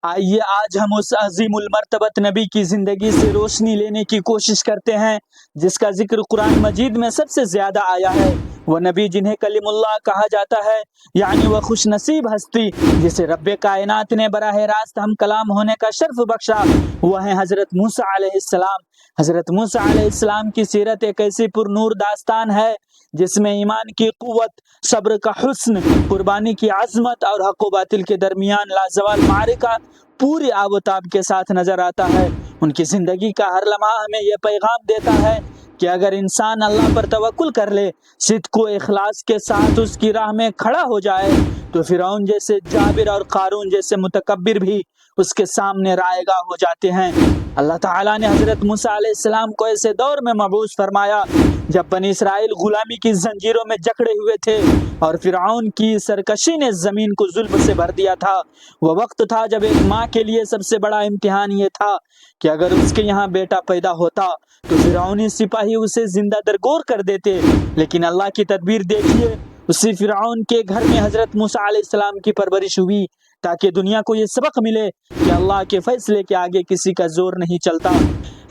آئیے آج ہم اس عظیم المرتبت نبی کی زندگی سے روشنی لینے کی کوشش کرتے ہیں جس کا ذکر قرآن مجید میں سب سے زیادہ آیا ہے۔ وہ نبی جنہیں کلیم اللہ کہا جاتا ہے، یعنی وہ خوش نصیب ہستی جسے رب کائنات نے براہ راست ہم کلام ہونے کا شرف بخشا، وہ ہیں حضرت موسیٰ علیہ السلام۔ حضرت موسیٰ علیہ السلام کی سیرت ایک ایسی پر نور داستان ہے جس میں ایمان کی قوت، صبر کا حسن، قربانی کی عظمت اور حق و باطل کے درمیان لازوال معرکہ پوری آب و تاب کے ساتھ نظر آتا ہے۔ ان کی زندگی کا ہر لمحہ ہمیں یہ پیغام دیتا ہے کہ اگر انسان اللہ پر توکل کر لے، صدق و اخلاص کے ساتھ اس کی راہ میں کھڑا ہو جائے تو فرعون جیسے جابر اور قارون جیسے متکبر بھی اس کے سامنے رائے گاہ ہو جاتے ہیں۔ اللہ تعالیٰ نے حضرت موسیٰ علیہ السلام کو ایسے دور میں مبعوث فرمایا جب بنی اسرائیل غلامی کی زنجیروں میں جکڑے ہوئے تھے اور فرعون کی سرکشی نے زمین کو ظلم سے بھر دیا تھا۔ وہ وقت تھا جب ایک ماں کے لیے سب سے بڑا امتحان یہ تھا کہ اگر اس کے یہاں بیٹا پیدا ہوتا تو فرعونی سپاہی اسے زندہ درگور کر دیتے، لیکن اللہ کی تدبیر دیکھیے، اسی فرعون کے گھر میں حضرت موسیٰ علیہ السلام کی پرورش ہوئی تاکہ دنیا کو یہ سبق ملے کہ اللہ کے فیصلے کے آگے کسی کا زور نہیں چلتا۔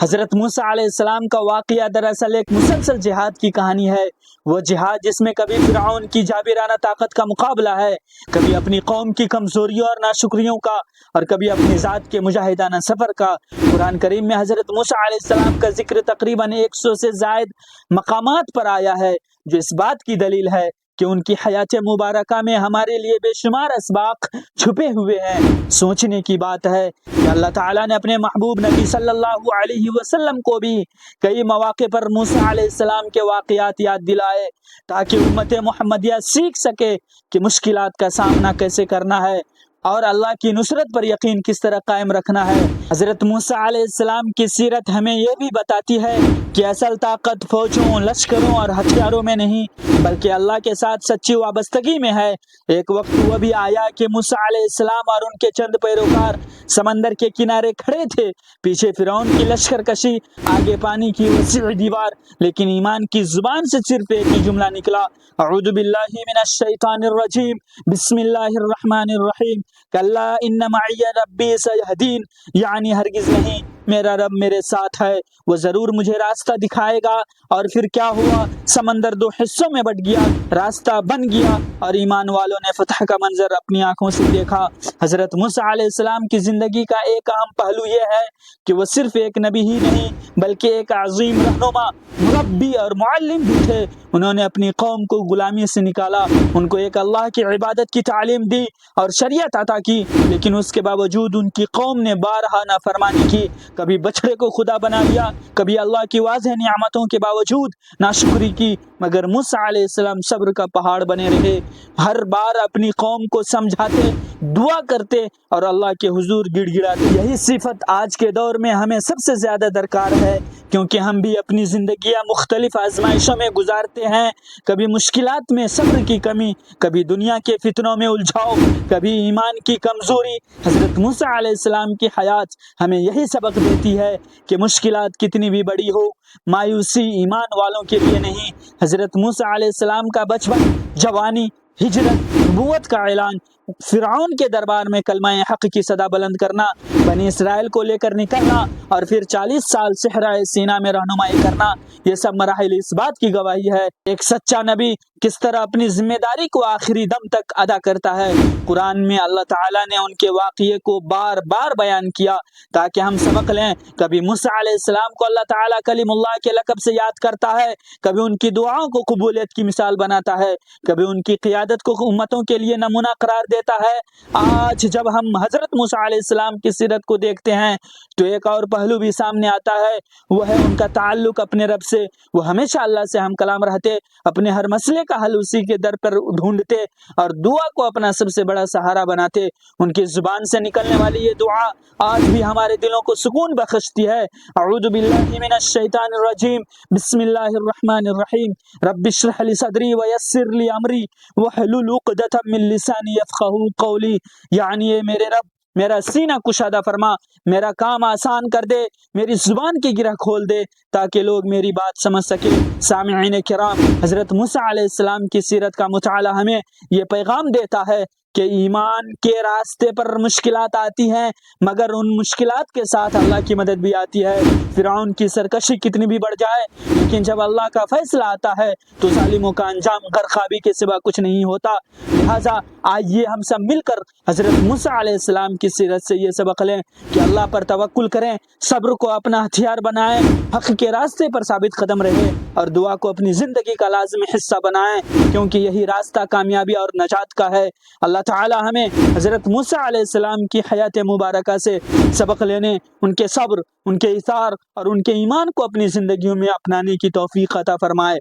حضرت موسیٰ علیہ السلام کا واقعہ دراصل ایک مسلسل جہاد کی کہانی ہے، وہ جہاد جس میں کبھی فرعون کی جابرانہ طاقت کا مقابلہ ہے، کبھی اپنی قوم کی کمزوریوں اور ناشکریوں کا، اور کبھی اپنی ذات کے مجاہدانہ سفر کا۔ قرآن کریم میں حضرت موسیٰ علیہ السلام کا ذکر تقریباً 100 سے زائد مقامات پر آیا ہے، جو اس بات کی دلیل ہے کہ ان کی حیات مبارکہ میں ہمارے لیے بے شمار اسباق چھپے ہوئے ہیں۔ سوچنے کی بات ہے کہ اللہ تعالیٰ نے اپنے محبوب نبی صلی اللہ علیہ وسلم کو بھی کئی مواقع پر موسیٰ علیہ السلام کے واقعات یاد دلائے تاکہ امت محمدیہ سیکھ سکے کہ مشکلات کا سامنا کیسے کرنا ہے اور اللہ کی نصرت پر یقین کس طرح قائم رکھنا ہے۔ حضرت موسیٰ علیہ السلام کی سیرت ہمیں یہ بھی بتاتی ہے کہ اصل طاقت فوجوں، لشکروں اور ہتھیاروں میں نہیں بلکہ اللہ کے ساتھ سچی وابستگی میں ہے۔ ایک وقت وہ بھی آیا کہ موسیٰ علیہ السلام اور ان کے چند پیروکار سمندر کے کنارے کھڑے تھے، پیچھے فرعون کی لشکر کشی، آگے پانی کی وسیع دیوار، لیکن ایمان کی زبان سے صرف ایک ہی جملہ نکلا، اعوذ باللہ من الشیطان الرجیم، بسم اللہ الرحمن الرحیم، کلا ان معی ربی سیہدین، یعنی ہرگز نہیں، میرا رب میرے ساتھ ہے، وہ ضرور مجھے راستہ دکھائے گا۔ اور پھر کیا ہوا؟ سمندر دو حصوں میں بٹ گیا، راستہ بن گیا اور ایمان والوں نے فتح کا منظر اپنی آنکھوں سے دیکھا۔ حضرت موسیٰ علیہ السلام کی زندگی کا ایک اہم پہلو یہ ہے کہ وہ صرف ایک نبی ہی نہیں بلکہ ایک عظیم رہنما، مربی اور معلم بھی تھے۔ انہوں نے اپنی قوم کو غلامی سے نکالا، ان کو ایک اللہ کی عبادت کی تعلیم دی اور شریعت عطا کی، لیکن اس کے باوجود ان کی قوم نے بارہا نافرمانی کی، کبھی بچڑے کو خدا بنا لیا، کبھی اللہ کی واضح نعمتوں کے باوجود ناشکری کی، مگر موسیٰ علیہ السلام صبر کا پہاڑ بنے رہے، ہر بار اپنی قوم کو سمجھاتے، دعا کرتے اور اللہ کے حضور گڑ گڑاتے۔ یہی صفت آج کے دور میں ہمیں سب سے زیادہ درکار ہے، کیونکہ ہم بھی اپنی زندگیاں مختلف آزمائشوں میں گزارتے ہیں، کبھی مشکلات میں صبر کی کمی، کبھی دنیا کے فتنوں میں الجھاؤ، کبھی ایمان کی کمزوری۔ حضرت موسیٰ علیہ السلام کی حیات ہمیں یہی سبق دیتی ہے کہ مشکلات کتنی بھی بڑی ہو، مایوسی ایمان والوں کے لیے نہیں۔ حضرت موسیٰ علیہ السلام کا بچپن، جوانی، ہجرت، نبوت کا اعلان، فرعون کے دربار میں کلمہ حق کی صدا بلند کرنا، بنی اسرائیل کو لے کر نکلنا اور پھر 40 سال صحرائے سینا میں رہنمائی کرنا، یہ سب مراحل اس بات کی گواہی ہے ایک سچا نبی کس طرح اپنی ذمہ داری کو آخری دم تک ادا کرتا ہے۔ قرآن میں اللہ تعالیٰ نے ان کے واقعے کو بار بار بیان کیا تاکہ ہم سبق لیں۔ کبھی موسیٰ علیہ السلام کو اللہ تعالیٰ کلیم اللہ کے لقب سے یاد کرتا ہے، کبھی ان کی دعاؤں کو قبولیت کی مثال بناتا ہے، کبھی ان کی قیادت کو امتوں کے لیے نمونہ قرار دیتا ہے۔ آج جب ہم حضرت موسیٰ علیہ السلام کی سیرت کو دیکھتے ہیں تو ایک اور پہلو بھی سامنے آتا ہے، وہ ہے ان کا تعلق اپنے رب سے۔ وہ ہمیشہ اللہ سے ہم کلام رہتے، اپنے ہر مسئلے کا حل اسی کے در پر ڈھونڈتے اور دعا کو اپنا سب سے بڑا سہارا بناتے۔ ان کی زبان سے نکلنے والی یہ دعا آج بھی ہمارے دلوں کو سکون بخشتی ہے۔ اعوذ باللہ من الشیطان الرجیم، بسم اللہ الرحمن الرحیم، رب اشرح لی صدری ویسر لی امری واحلل عقدۃ من لسانی یفقہوا قولی، یعنی اے میرے رب میرا سینہ کشادہ فرما، میرا کام آسان کر دے، میری زبان کی گرہ کھول دے تاکہ لوگ میری بات سمجھ سکے۔ سامعین کرام، حضرت موسیٰ علیہ السلام کی سیرت کا مطالعہ ہمیں یہ پیغام دیتا ہے کہ ایمان کے راستے پر مشکلات آتی ہیں، مگر ان مشکلات کے ساتھ اللہ کی مدد بھی آتی ہے۔ فرعون کی سرکشی کتنی بھی بڑھ جائے، لیکن جب اللہ کا فیصلہ آتا ہے تو ظالموں کا انجام غرقابی کے سوا کچھ نہیں ہوتا۔ لہٰذا آئیے ہم سب مل کر حضرت موسیٰ علیہ السلام کی سیرت سے یہ سبق لیں کہ اللہ پر توکل کریں، صبر کو اپنا ہتھیار بنائیں، حق کے راستے پر ثابت قدم رہیں اور دعا کو اپنی زندگی کا لازمی حصہ بنائیں، کیونکہ یہی راستہ کامیابی اور نجات کا ہے۔ اللہ تعالی ہمیں حضرت موسیٰ علیہ السلام کی حیات مبارکہ سے سبق لینے، ان کے صبر، ان کے ایثار اور ان کے ایمان کو اپنی زندگیوں میں اپنانے کی توفیق عطا فرمائے۔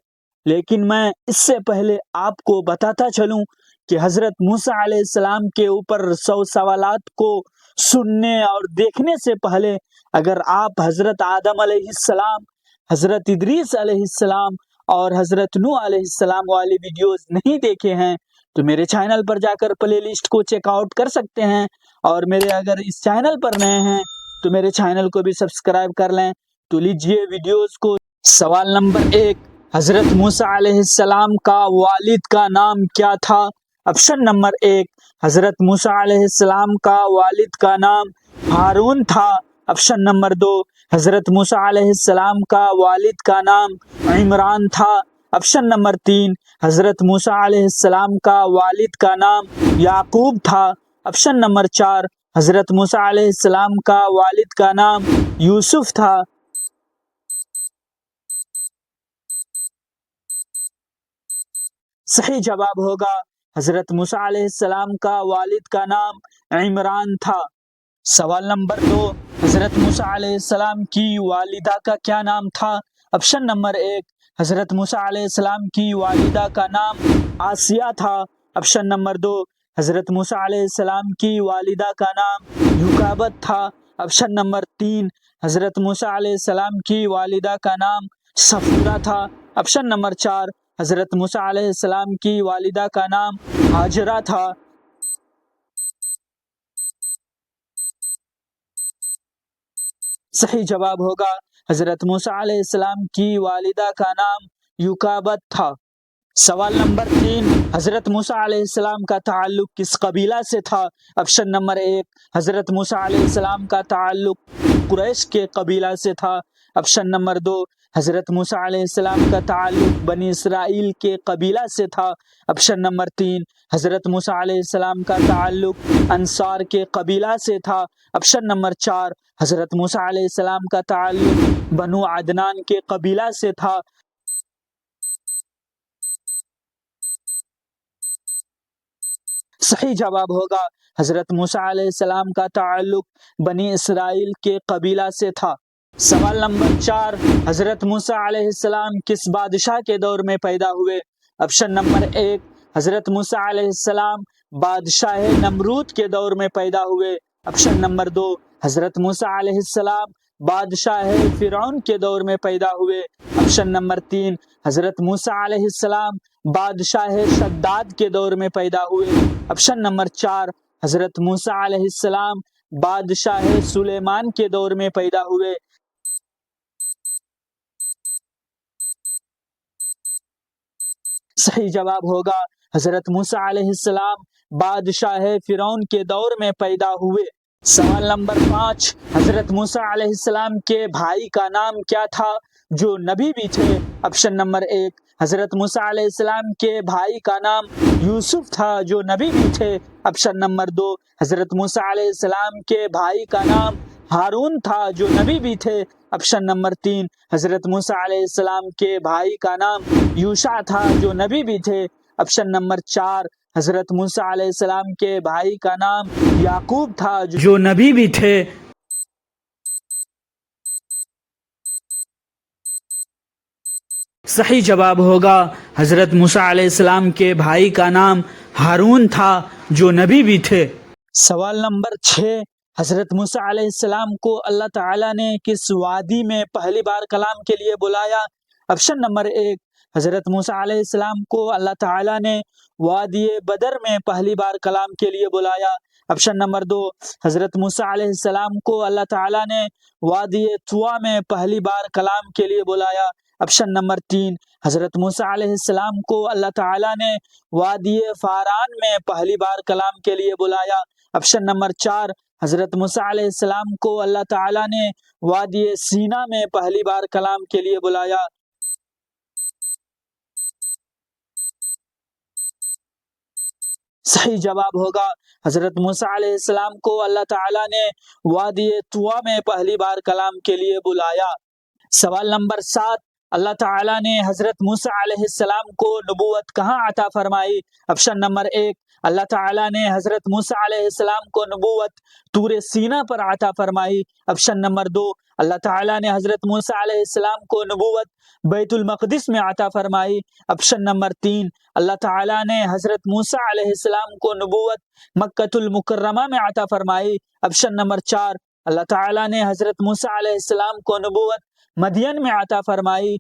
لیکن میں اس سے پہلے آپ کو بتاتا چلوں کہ حضرت موسیٰ علیہ السلام کے اوپر 100 سوالات کو سننے اور دیکھنے سے پہلے اگر آپ حضرت آدم علیہ السلام، حضرت ادریس علیہ السلام اور حضرت نوح علیہ السلام والی ویڈیوز نہیں دیکھے ہیں تو میرے چینل پر جا کر پلے لسٹ کو چیک آؤٹ کر سکتے ہیں، اور میرے اگر اس چینل پر نئے ہیں تو میرے چینل کو بھی سبسکرائب کر لیں۔ تو لیجئے ویڈیوز کو۔ سوال نمبر 1، حضرت موسیٰ علیہ السلام کا والد کا نام کیا تھا؟ آپشن نمبر 1، حضرت موسیٰ علیہ السلام کا والد کا نام ہارون تھا۔ آپشن نمبر 2، حضرت موسیٰ علیہ السلام کا والد کا نام عمران تھا۔ آپشن نمبر 3، حضرت موسیٰ علیہ السلام کا والد کا نام یعقوب تھا۔ آپشن نمبر 4، حضرت موسیٰ علیہ السلام کا والد کا نام یوسف تھا۔ صحیح جواب ہوگا حضرت موسیٰ علیہ السلام کا والد کا نام عمران تھا۔ سوال نمبر 2، حضرت موسیٰ علیہ السلام کی والدہ کا کیا نام تھا؟ آپشن نمبر 1، حضرت موسیٰ علیہ السلام کی والدہ کا نام آسیہ تھا۔ آپشن نمبر 2، حضرت موسیٰ علیہ السلام کی والدہ کا نام یوکابد تھا۔ آپشن نمبر 3، حضرت موسیٰ علیہ السلام کی والدہ کا نام صفورہ تھا۔ آپشن نمبر 4، حضرت موسیٰ علیہ السلام کی والدہ کا نام ہاجرہ تھا۔ صحیح جواب ہوگا حضرت موسیٰ علیہ السلام کی والدہ کا نام یوکابد تھا۔ سوال نمبر 3، حضرت موسیٰ علیہ السلام کا تعلق کس قبیلہ سے تھا؟ آپشن نمبر 1، حضرت موسیٰ علیہ السلام کا تعلق قریش کے قبیلہ سے تھا۔ آپشن نمبر 2، حضرت موسیٰ علیہ السلام کا تعلق بنی اسرائیل کے قبیلہ سے تھا۔ آپشن نمبر 3، حضرت موسیٰ علیہ السلام کا تعلق انصار کے قبیلہ سے تھا۔ آپشن نمبر 4، حضرت موسیٰ علیہ السلام کا تعلق بنو عدنان کے قبیلہ سے تھا۔ صحیح جواب ہوگا حضرت موسیٰ علیہ السلام کا تعلق بنی اسرائیل کے قبیلہ سے تھا۔ سوال نمبر 4، حضرت موسیٰ علیہ السلام کس بادشاہ کے دور میں پیدا ہوئے؟ آپشن نمبر 1، حضرت موسیٰ علیہ السلام بادشاہ نمرود کے دور میں پیدا ہوئے۔ آپشن نمبر 2، حضرت موسیٰ علیہ السلام بادشاہ فرعون کے دور میں پیدا ہوئے۔ آپشن نمبر 3، حضرت موسیٰ علیہ السلام بادشاہ شداد کے دور میں پیدا ہوئے۔ آپشن نمبر 4، حضرت موسیٰ علیہ السلام بادشاہ سلیمان کے دور میں پیدا ہوئے۔ صحیح جواب ہوگا حضرت موسیٰ علیہ السلام بادشاہ فرعون کے دور میں پیدا ہوئے۔ سوال نمبر 5، حضرت موسیٰ علیہ السلام کے بھائی کا نام کیا تھا جو نبی بھی تھے؟ آپشن نمبر 1، حضرت موسیٰ علیہ السلام کے بھائی کا نام یوسف تھا جو نبی بھی تھے۔ آپشن نمبر 2، حضرت موسیٰ علیہ السلام کے بھائی کا نام ہارون تھا جو نبی بھی تھے۔ آپشن نمبر 3، حضرت موسیٰ علیہ السلام کے بھائی کا نام یوشع تھا جو نبی بھی تھے۔ آپشن نمبر 4، حضرت موسیٰ علیہ السلام کے بھائی کا نام یعقوب تھا جو نبی بھی تھے۔ صحیح جواب ہوگا حضرت موسیٰ علیہ السلام کے بھائی کا نام ہارون تھا جو نبی بھی تھے۔ سوال نمبر 6، حضرت موسیٰ علیہ السلام کو اللہ تعالیٰ نے کس وادی میں پہلی بار کلام کے لیے بلایا؟ آپشن نمبر 1، حضرت موسیٰ علیہ السلام کو اللہ تعالیٰ نے وادی بدر میں پہلی بار کلام کے لیے بلایا۔ آپشن نمبر 2، حضرت موسیٰ علیہ السلام کو اللہ تعالیٰ نے وادی طویٰ میں پہلی بار کلام کے لیے بلایا۔ آپشن نمبر 3، حضرت موسیٰ علیہ السلام کو اللہ تعالیٰ نے وادی فاران میں پہلی بار کلام کے لیے بلایا۔ آپشن نمبر 4، حضرت موسیٰ علیہ السلام کو اللہ تعالیٰ نے وادی سینا میں پہلی بار کلام کے لیے بلایا۔ صحیح جواب ہوگا حضرت موسیٰ علیہ السلام کو اللہ تعالیٰ نے وادی طویٰ میں پہلی بار کلام کے لیے بلایا۔ سوال نمبر 7، اللہ تعالیٰ نے حضرت موسیٰ علیہ السلام کو نبوت کہاں عطا فرمائی؟ آپشن نمبر 1، اللہ تعالیٰ نے حضرت موسیٰ علیہ السلام کو نبوت طور سینا پر عطا فرمائی۔ آپشن نمبر 2، اللہ تعالیٰ نے حضرت موسیٰ علیہ السلام کو نبوت بیت المقدس میں عطا فرمائی۔ آپشن نمبر 3، اللہ تعالیٰ نے حضرت موسیٰ علیہ السلام کو نبوت مکۃ المکرمہ میں عطا فرمائی۔ آپشن نمبر 4، اللہ تعالیٰ نے حضرت موسیٰ علیہ السلام کو نبوت مدین میں عطا فرمائی۔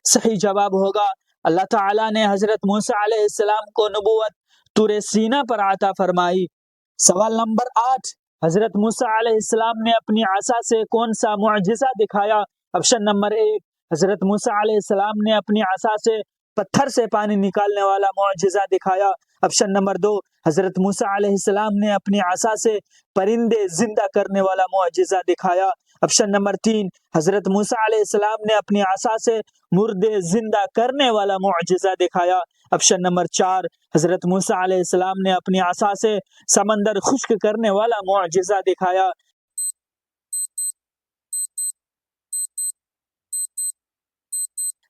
صحیح جواب ہوگا اللہ تعالیٰ نے حضرت موسیٰ علیہ السلام کو نبوت طور سینا پر عطا فرمائی۔ سوال نمبر 8، حضرت موسیٰ علیہ السلام نے اپنی عصا سے کون سا معجزہ دکھایا؟ آپشن نمبر 1، حضرت موسیٰ علیہ السلام نے اپنی عصا سے پتھر سے پانی نکالنے والا معجزہ دکھایا۔ آپشن نمبر 2، حضرت موسیٰ علیہ السلام نے اپنی عصا سے پرندے زندہ کرنے والا معجزہ دکھایا۔ آپشن نمبر 3، حضرت موسیٰ علیہ السلام نے اپنی عصا سے مردے زندہ کرنے والا معجزہ دکھایا۔ آپشن نمبر 4، حضرت موسیٰ علیہ السلام نے اپنی عصا سے سمندر خشک کرنے والا معجزہ دکھایا۔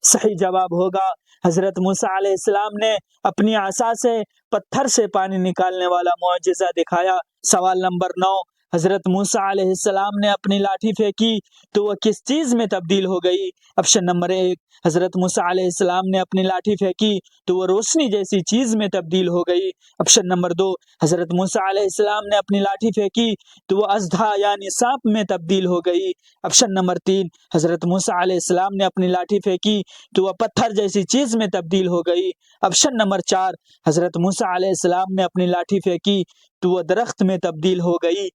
صحیح جواب ہوگا حضرت موسیٰ علیہ السلام نے اپنی عصا سے پتھر سے پانی نکالنے والا معجزہ دکھایا۔ سوال نمبر 9، حضرت موسیٰ علیہ السلام نے اپنی لاٹھی پھینکی تو وہ کس چیز میں تبدیل ہو گئی؟ آپشن نمبر 1، حضرت موسیٰ علیہ السلام نے اپنی لاٹھی پھینکی تو وہ روشنی جیسی چیز میں تبدیل ہو گئی۔ آپشن نمبر 2، حضرت موسیٰ علیہ السلام نے اپنی لاٹھی پھینکی تو وہ اژدھا یعنی سانپ میں تبدیل ہو گئی۔ آپشن نمبر 3، حضرت موسیٰ علیہ السلام نے اپنی لاٹھی پھینکی تو وہ پتھر جیسی چیز میں تبدیل ہو گئی۔ آپشن نمبر 4، حضرت موسیٰ علیہ السلام نے اپنی لاٹھی پھینکی تو وہ درخت میں تبدیل ہو گئی۔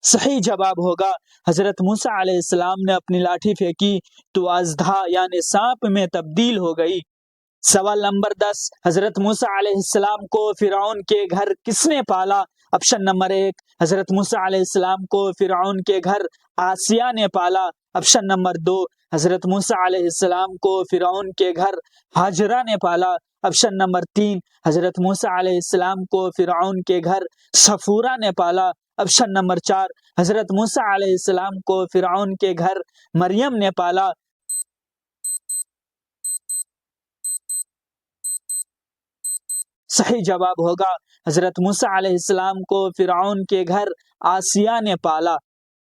صحیح جواب ہوگا حضرت موسیٰ علیہ السلام نے اپنی لاٹھی پھینکی تو اژدھا یعنی سانپ میں تبدیل ہو گئی۔ سوال نمبر 10، حضرت موسیٰ علیہ السلام کو فرعون کے گھر کس نے پالا؟ آپشن نمبر 1، حضرت موسیٰ علیہ السلام کو فرعون کے گھر آسیہ نے پالا۔ آپشن نمبر 2، حضرت موسیٰ علیہ السلام کو فرعون کے گھر ہاجرہ نے پالا۔ آپشن نمبر 3، حضرت موسیٰ علیہ السلام کو فرعون کے گھر صفورہ نے پالا۔ آپشن نمبر 4، حضرت موسیٰ علیہ السلام کو فرعون کے گھر مریم نے پالا۔ صحیح جواب ہوگا حضرت موسیٰ علیہ السلام کو فرعون کے گھر آسیہ نے پالا۔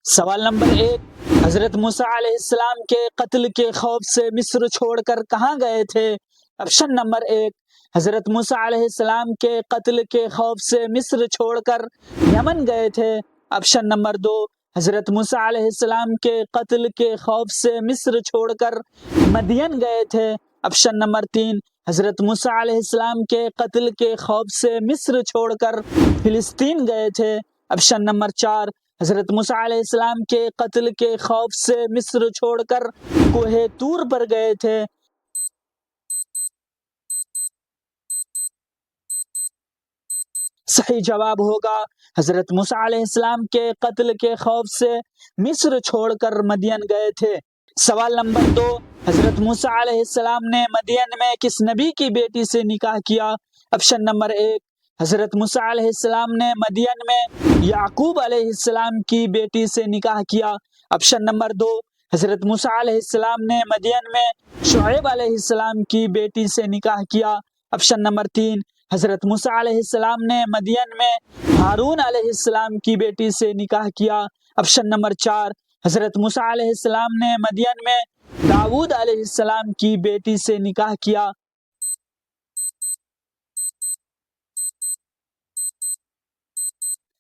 سوال نمبر 1، حضرت موسیٰ علیہ السلام کے قتل کے خوف سے مصر چھوڑ کر کہاں گئے تھے؟ آپشن نمبر 1، حضرت موسیٰ علیہ السلام کے قتل کے خوف سے مصر چھوڑ کر یمن گئے تھے۔ آپشن نمبر 2، حضرت موسیٰ علیہ السلام کے قتل کے خوف سے مصر چھوڑ کر مدین گئے تھے۔ آپشن نمبر 3، حضرت موسیٰ علیہ السلام کے قتل کے خوف سے مصر چھوڑ کر فلسطین گئے تھے۔ آپشن نمبر 4، حضرت موسیٰ علیہ السلام کے قتل کے خوف سے مصر چھوڑ کر کوہ طور پر گئے تھے۔ صحیح جواب ہوگا حضرت موسیٰ علیہ السلام کے قتل کے خوف سے مصر چھوڑ کر مدین گئے تھے۔ سوال نمبر 2، حضرت موسیٰ علیہ السلام نے مدین میں کس نبی کی بیٹی سے نکاح کیا؟ آپشن نمبر 1، حضرت موسیٰ علیہ السلام نے مدین میں یعقوب علیہ السلام کی بیٹی سے نکاح کیا۔ آپشن نمبر 2، حضرت موسیٰ علیہ السلام نے مدین میں شعیب علیہ السلام کی بیٹی سے نکاح کیا۔ آپشن نمبر 3، حضرت موسیٰ علیہ السلام نے مدین میں ہارون علیہ السلام کی بیٹی سے نکاح کیا۔ آپشن نمبر 4، حضرت موسیٰ علیہ السلام نے مدین میں داؤد علیہ السلام کی بیٹی سے نکاح کیا۔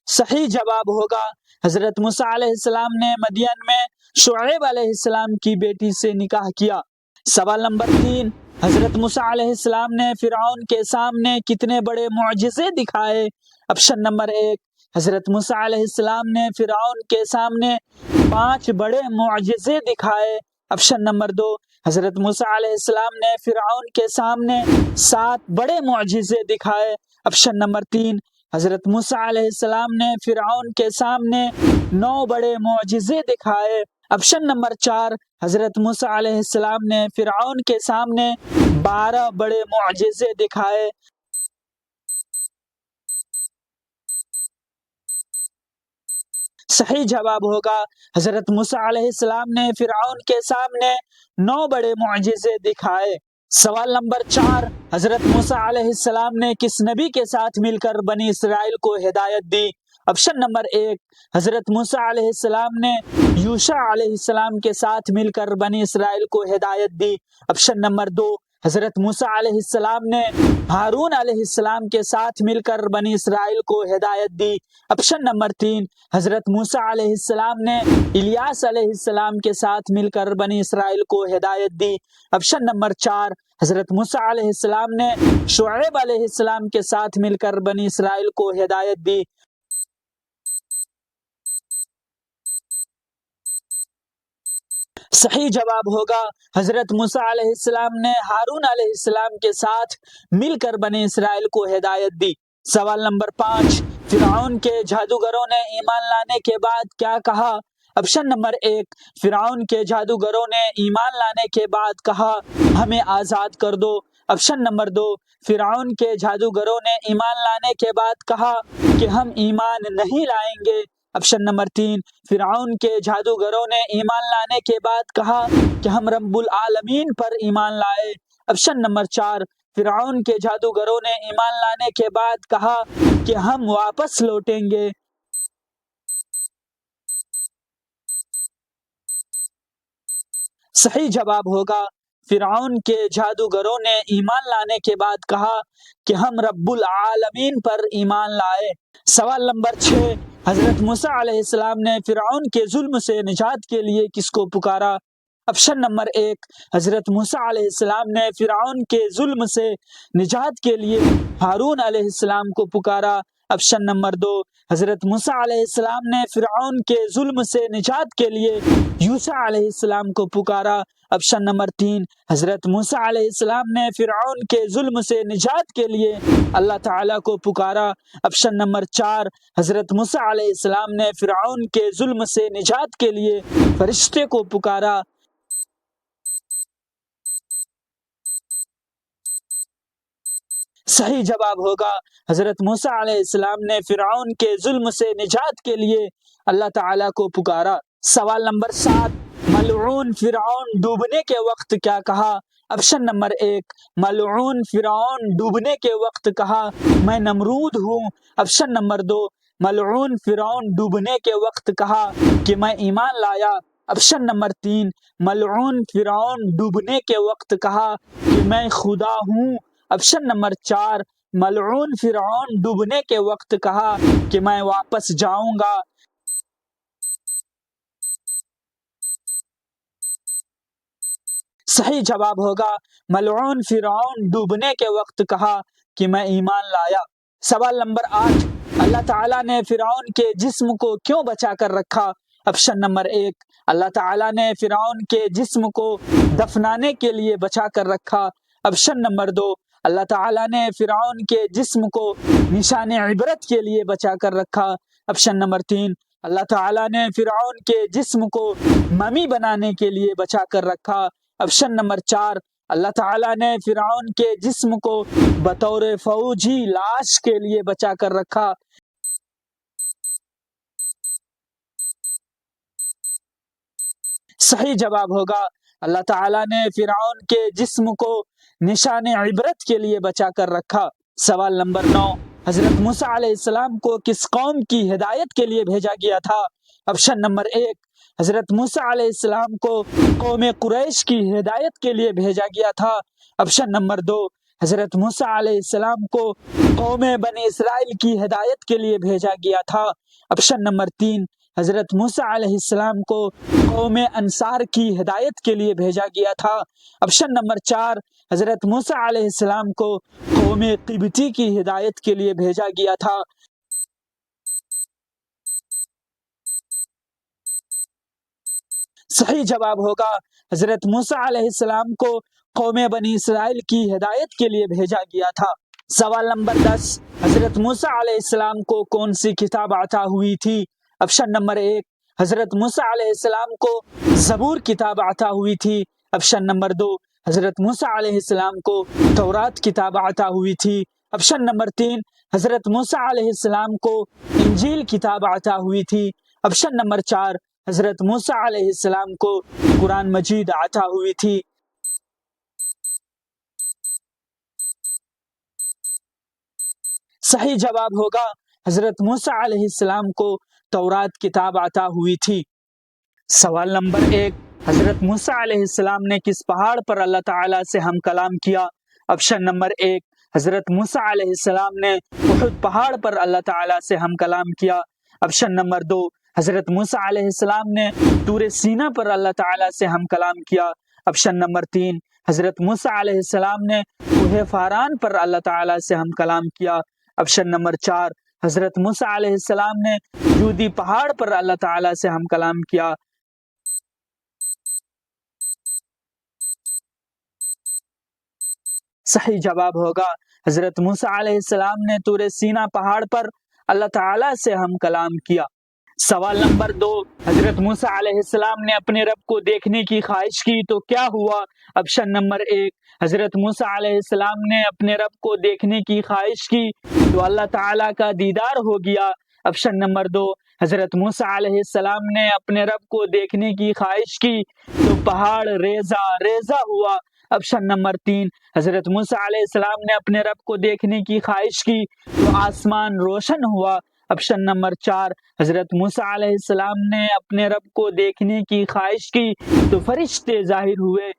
صحیح جواب ہوگا حضرت موسیٰ علیہ السلام نے مدین میں شعیب علیہ السلام کی بیٹی سے نکاح کیا؟ سوال نمبر 3، حضرت موسیٰ علیہ السلام نے فرعون کے سامنے کتنے بڑے معجزے دکھائے؟ آپشن نمبر 1، حضرت موسیٰ علیہ السلام نے فرعون کے سامنے 5 بڑے معجزے دکھائے۔ آپشن نمبر 2، حضرت موسیٰ علیہ السلام نے فرعون کے سامنے 7 بڑے معجزے دکھائے۔ آپشن نمبر 3، حضرت موسیٰ علیہ السلام نے فرعون کے سامنے 9 بڑے معجزے دکھائے۔ آپشن نمبر 4، حضرت موسیٰ علیہ السلام نے فرعون کے سامنے 12 بڑے معجزے دکھائے۔ صحیح جواب ہوگا حضرت موسیٰ علیہ السلام نے فرعون کے سامنے 9 بڑے معجزے دکھائے۔ سوال نمبر 4، حضرت موسیٰ علیہ السلام نے کس نبی کے ساتھ مل کر بنی اسرائیل کو ہدایت دی؟ آپشن نمبر 1، حضرت موسیٰ علیہ السلام نے یوشع علیہ السلام کے ساتھ مل کر بنی اسرائیل کو ہدایت دی۔ آپشن نمبر 2، حضرت موسیٰ علیہ السلام نے ہارون علیہ السلام کے ساتھ مل کر بنی اسرائیل کو ہدایت دی۔ آپشن نمبر 3، حضرت موسیٰ علیہ السلام نے الیاس علیہ السلام کے ساتھ مل کر بنی اسرائیل کو ہدایت دی۔ آپشن نمبر 4، حضرت موسیٰ علیہ السلام نے شعیب علیہ السلام کے ساتھ مل کر بنی اسرائیل کو ہدایت دی۔ صحیح جواب ہوگا حضرت موسیٰ علیہ السلام نے ہارون علیہ السلام کے ساتھ مل کر بنی اسرائیل کو ہدایت دی۔ سوال نمبر 5، فرعون کے جادوگروں نے ایمان لانے کے بعد کیا کہا؟ آپشن نمبر 1، فرعون کے جادوگروں نے ایمان لانے کے بعد کہا ہمیں آزاد کر دو۔ آپشن نمبر 2، فرعون کے جادوگروں نے ایمان لانے کے بعد کہا کہ ہم ایمان نہیں لائیں گے۔ آپشن نمبر 3، فرعون کے جادوگروں نے ایمان لانے کے بعد کہا کہ ہم رب العالمین پر ایمان لائے۔ آپشن نمبر 4، فرعون کے جادوگروں نے ایمان لانے کے بعد کہا کہ ہم واپس لوٹیں گے۔ صحیح جواب ہوگا فرعون کے جادوگروں نے ایمان لانے کے بعد کہا کہ ہم رب العالمین پر ایمان لائے۔ سوال نمبر 6، حضرت موسیٰ علیہ السلام نے فرعون کے ظلم سے نجات کے لیے کس کو پکارا؟ آپشن نمبر 1، حضرت موسیٰ علیہ السلام نے فرعون کے ظلم سے نجات کے لیے ہارون علیہ السلام کو پکارا۔ آپشن نمبر 2، حضرت موسیٰ علیہ السلام نے فرعون کے ظلم سے نجات کے لیے یوشع علیہ السلام کو پکارا۔ آپشن نمبر 3، حضرت موسیٰ علیہ السلام نے فرعون کے ظلم سے نجات کے لیے اللہ تعالیٰ کو پکارا۔ آپشن نمبر 4، حضرت موسیٰ علیہ السلام نے فرعون کے ظلم سے نجات کے لیے فرشتے کو پکارا۔ صحیح جواب ہوگا حضرت موسیٰ علیہ السلام نے فرعون کے ظلم سے نجات کے لیے اللہ تعالیٰ کو پکارا۔ سوال نمبر 7، ملعون فرعون ڈوبنے کے وقت کیا کہا؟ آپشن نمبر 1، ملعون فرعون ڈوبنے کے وقت کہا میں نمرود ہوں۔ آپشن نمبر 2، ملعون فرعون ڈوبنے کے وقت کہا کہ میں ایمان لایا۔ آپشن نمبر 3، ملعون فرعون ڈوبنے کے وقت کہا کہ میں خدا ہوں۔ آپشن نمبر 4، ملعون فرعون ڈوبنے کے وقت کہا کہ میں واپس جاؤں گا۔ صحیح جواب ہوگا ملعون فرعون ڈوبنے کے وقت کہا کہ میں ایمان لایا۔ سوال نمبر 8، اللہ تعالیٰ نے فرعون کے جسم کو کیوں بچا کر رکھا؟ آپشن نمبر 1، اللہ تعالیٰ نے فرعون کے جسم کو دفنانے کے لیے بچا کر رکھا۔ آپشن نمبر 2، اللہ تعالیٰ نے فرعون کے جسم کو نشان عبرت کے لیے بچا کر رکھا۔ آپشن نمبر 3، اللہ تعالیٰ نے فرعون کے جسم کو ممی بنانے کے لیے بچا کر رکھا۔ آپشن نمبر 4، اللہ تعالیٰ نے فرعون کے جسم کو بطور فوجی لاش کے لیے بچا کر رکھا۔ صحیح جواب ہوگا اللہ تعالیٰ نے فرعون کے جسم کو نشان عبرت کے لیے بچا کر رکھا۔ سوال نمبر 9، حضرت موسیٰ علیہ السلام کو کس قوم کی ہدایت کے لیے بھیجا گیا تھا؟ آپشن نمبر 1، حضرت موسیٰ علیہ السلام کو قوم قریش کی ہدایت کے لیے بھیجا گیا تھا۔ آپشن نمبر 2، حضرت موسیٰ علیہ السلام کو قوم بنی اسرائیل کی ہدایت کے لیے بھیجا گیا تھا۔ آپشن نمبر 3، حضرت موسیٰ علیہ السلام کو قوم انصار کی ہدایت کے لیے بھیجا گیا تھا؟ آپشن نمبر 4، حضرت موسیٰ علیہ السلام کو قوم قبطی کی ہدایت کے لیے بھیجا گیا تھا؟ صحیح جواب ہوگا حضرت موسیٰ علیہ السلام کو قوم بنی اسرائیل کی ہدایت کے لیے بھیجا گیا تھا۔ سوال نمبر 10، حضرت موسیٰ علیہ السلام کو کون سی کتاب عطا ہوئی تھی؟ آپشن نمبر 1، حضرت موسیٰ علیہ السلام کو زبور کتاب عطا ہوئی تھی۔ آپشن نمبر 2، حضرت موسیٰ علیہ السلام کو تورات کتاب عطا ہوئی تھی۔ آپشن نمبر 3، حضرت موسیٰ علیہ السلام کو انجیل کتاب عطا ہوئی تھی۔ آپشن نمبر 4، حضرت موسیٰ علیہ السلام کو قرآن مجید عطا ہوئی تھی۔ صحیح جواب ہوگا حضرت موسیٰ علیہ السلام کو تورات کتاب عطا ہوئی تھی۔ سوال نمبر 1، حضرت موسیٰ علیہ السلام نے کس پہاڑ پر اللہ تعالیٰ سے ہم کلام کیا؟ آپشن نمبر 1، حضرت موسیٰ علیہ السلام نے احد پہاڑ پر اللہ تعالیٰ سے ہم کلام کیا۔ آپشن نمبر 2، حضرت موسیٰ علیہ السلام نے طور سینا پر اللہ تعالیٰ سے ہم کلام کیا۔ آپشن نمبر 3، حضرت موسیٰ علیہ السلام نے کوہ فاران پر اللہ تعالیٰ سے ہم کلام کیا۔ آپشن نمبر 4، حضرت موسیٰ علیہ السلام نے جودی پہاڑ پر اللہ تعالیٰ سے ہم کلام کیا۔ صحیح جواب ہوگا حضرت موسیٰ علیہ السلام نے طور سینا پہاڑ پر اللہ تعالیٰ سے ہم کلام کیا۔ سوال نمبر 2، حضرت موسیٰ علیہ السلام نے اپنے رب کو دیکھنے کی خواہش کی تو کیا ہوا؟ آپشن نمبر 1، حضرت موسیٰ علیہ السلام نے اپنے رب کو دیکھنے کی خواہش کی تو اللہ تعالیٰ کا دیدار ہو گیا۔ آپشن نمبر 2، حضرت موسیٰ علیہ السلام نے اپنے رب کو دیکھنے کی خواہش کی تو پہاڑ ریزہ ریزہ ہوا۔ آپشن نمبر 3، حضرت موسیٰ علیہ السلام نے اپنے رب کو دیکھنے کی خواہش کی تو آسمان روشن ہوا۔ آپشن نمبر 4، حضرت موسیٰ علیہ السلام نے اپنے رب کو دیکھنے کی خواہش کی تو فرشتے ظاہر ہوئے۔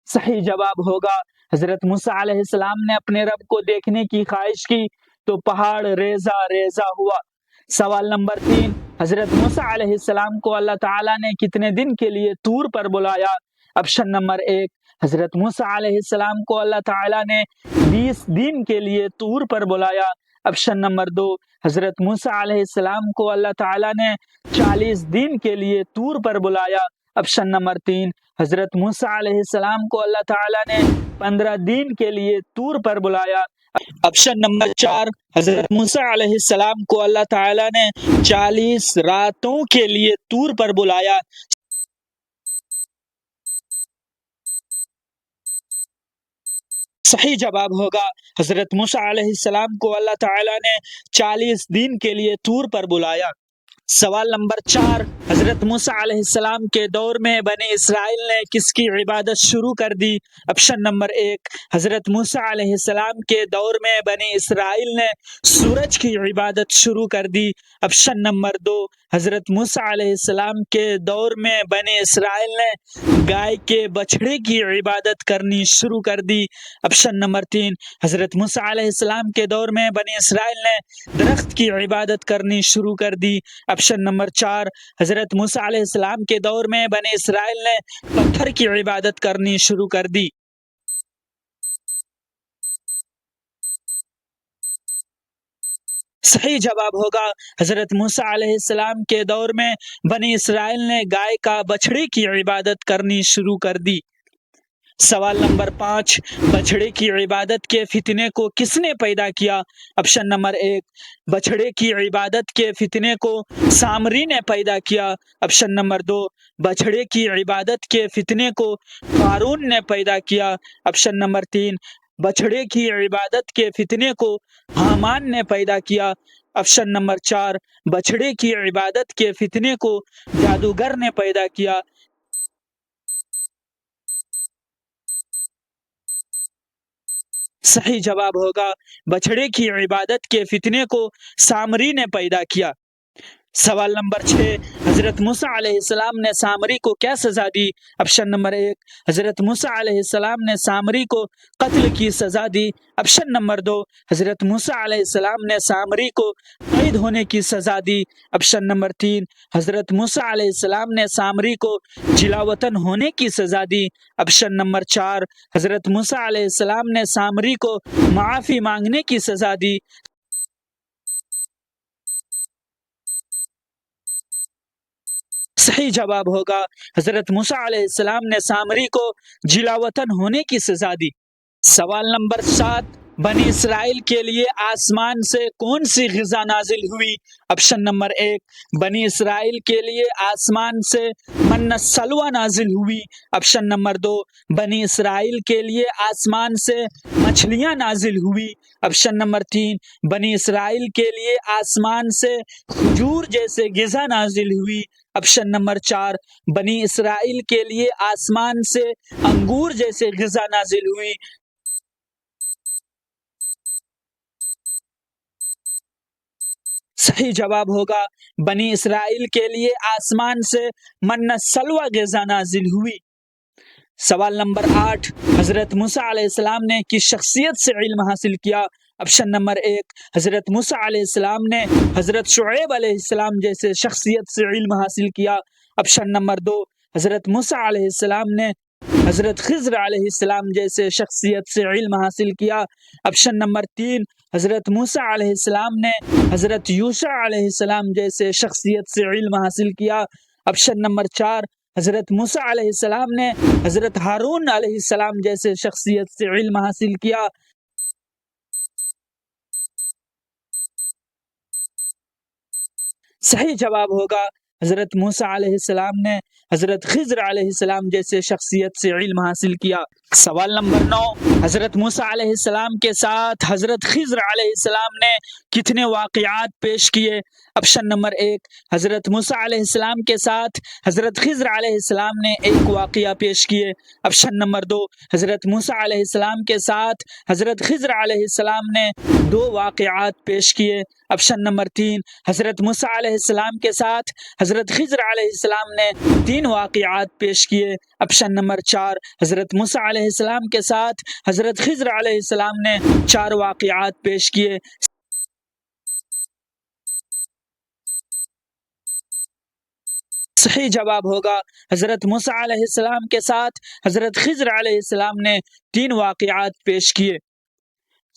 صحیح جواب ہوگا حضرت موسیٰ علیہ السلام نے اپنے رب کو دیکھنے کی خواہش کی تو پہاڑ ریزہ ریزہ ہوا۔ سوال نمبر 3، حضرت موسیٰ علیہ السلام کو اللہ تعالیٰ نے کتنے دن کے لیے طور پر بلایا؟ آپشن نمبر 1، حضرت موسیٰ علیہ السلام کو اللہ تعالیٰ نے 20 دن کے لیے طور پر بلایا۔ آپشن نمبر 2، حضرت موسیٰ علیہ السلام کو اللہ تعالیٰ نے 40 دن کے لیے طور پر بلایا۔ آپشن نمبر 3، حضرت موسیٰ علیہ السلام کو اللہ تعالیٰ نے 15 دن کے لیے طور پر بلایا۔ آپشن نمبر 4، حضرت موسیٰ علیہ السلام کو اللہ تعالیٰ نے 40 راتوں کے لیے طور پر بلایا۔ صحیح جواب ہوگا حضرت موسیٰ علیہ السلام کو اللہ تعالیٰ نے 40 دن کے لیے طور پر بلایا۔ سوال نمبر 4، حضرت موسیٰ علیہ السلام کے دور میں بنی اسرائیل نے کس کی عبادت شروع کر دی؟ آپشن نمبر 1، حضرت موسیٰ علیہ السلام کے دور میں بنی اسرائیل نے سورج کی عبادت شروع کر دی۔ آپشن نمبر 2، حضرت موسیٰ علیہ السلام کے دور میں بنی اسرائیل نے گائے کے بچھڑے کی عبادت کرنی شروع کر دی۔ آپشن نمبر 3، حضرت موسیٰ علیہ السلام کے دور میں بنی اسرائیل نے درخت کی عبادت کرنی شروع کر دی۔ آپشن نمبر 4، حضرت موسیٰ علیہ السلام کے دور میں بنی اسرائیل نے پتھر کی عبادت کرنی شروع کر دی۔ صحیح جواب ہوگا حضرت موسیٰ علیہ السلام کے دور میں بنی اسرائیل نے گائے کا بچھڑے کی عبادت کرنی شروع کر دی۔ سوال نمبر 5، بچھڑے کی عبادت کے فتنے کو کس نے پیدا کیا؟ آپشن نمبر 1، بچھڑے کی عبادت کے فتنے کو سامری نے پیدا کیا۔ آپشن نمبر 2، بچھڑے کی عبادت کے فتنے کو قارون نے پیدا کیا۔ آپشن نمبر 3، بچھڑے کی عبادت کے فتنے کو حامان نے پیدا کیا۔ آپشن نمبر 4، بچھڑے کی عبادت کے فتنے کو جادوگر نے پیدا کیا۔ صحیح جواب ہوگا بچھڑے کی عبادت کے فتنے کو سامری نے پیدا کیا۔ سوال نمبر 6، حضرت موسیٰ علیہ السلام نے سامری کو کیا سزا دی؟ آپشن نمبر 1، حضرت موسیٰ علیہ السلام نے سامری کو قتل کی سزا دی۔ آپشن نمبر 2، حضرت موسیٰ علیہ السلام نے سامری کو قید ہونے کی سزا دی۔ آپشن نمبر 3، حضرت موسیٰ علیہ السلام نے سامری کو جلاوطن ہونے کی سزا دی۔ آپشن نمبر 4، حضرت موسیٰ علیہ السلام نے سامری کو معافی مانگنے کی سزا دی۔ صحیح جواب ہوگا حضرت موسیٰ علیہ السلام نے سامری کو جلاوطن ہونے کی سزا دی۔ سوال نمبر 7، بنی اسرائیل کے لیے آسمان سے کون سی غذا نازل ہوئی؟ آپشن نمبر 1، بنی اسرائیل کے لیے آسمان سے من السلویٰ نازل ہوئی۔ آپشن نمبر 2، بنی اسرائیل کے لیے آسمان سے مچھلیاں نازل ہوئی۔ آپشن نمبر 3، بنی اسرائیل کے لیے آسمان سے کھجور جیسے غذا نازل ہوئی۔ آپشن نمبر 4، بنی اسرائیل کے لیے آسمان سے انگور جیسے غذا نازل ہوئی۔ صحیح جواب ہوگا بنی اسرائیل کے لیے آسمان سے من السلویٰ غذا نازل ہوئی۔ سوال نمبر 8، حضرت موسیٰ علیہ السلام نے کس شخصیت سے علم حاصل کیا؟ آپشن نمبر 1، حضرت موسیٰ علیہ السلام نے حضرت شعیب علیہ السلام جیسے شخصیت سے علم حاصل کیا۔ آپشن نمبر 2، حضرت موسیٰ علیہ السلام نے حضرت خضر علیہ السلام جیسے شخصیت سے علم حاصل کیا۔ آپشن نمبر 3، حضرت موسیٰ علیہ السلام نے حضرت یوشع علیہ السلام جیسے شخصیت سے علم حاصل کیا۔ آپشن نمبر 4، حضرت موسیٰ علیہ السلام نے حضرت ہارون علیہ السلام جیسے شخصیت سے علم حاصل کیا۔ صحیح جواب ہوگا حضرت موسیٰ علیہ السلام نے حضرت خضر علیہ السلام جیسے شخصیت سے علم حاصل کیا۔ سوال نمبر 9، حضرت موسیٰ علیہ السلام کے ساتھ حضرت خضر علیہ السلام نے کتنے واقعات پیش کیے؟ آپشن نمبر 1، حضرت موسیٰ علیہ السلام کے ساتھ حضرت خضر علیہ السلام نے ایک واقعہ پیش کیے۔ آپشن نمبر 2، حضرت موسیٰ علیہ السلام کے ساتھ حضرت خضر علیہ السلام نے 2 واقعات پیش کیے۔ آپشن نمبر 3، حضرت موسیٰ علیہ السلام کے ساتھ حضرت خضر علیہ السلام نے 3 واقعات پیش کیے۔ آپشن نمبر 4، حضرت موسیٰ علیہ السلام کے ساتھ حضرت خضر علیہ السلام نے 4 واقعات پیش کیے۔ صحیح جواب ہوگا حضرت موسیٰ علیہ السلام کے ساتھ حضرت خضر علیہ السلام نے 3 واقعات پیش کیے۔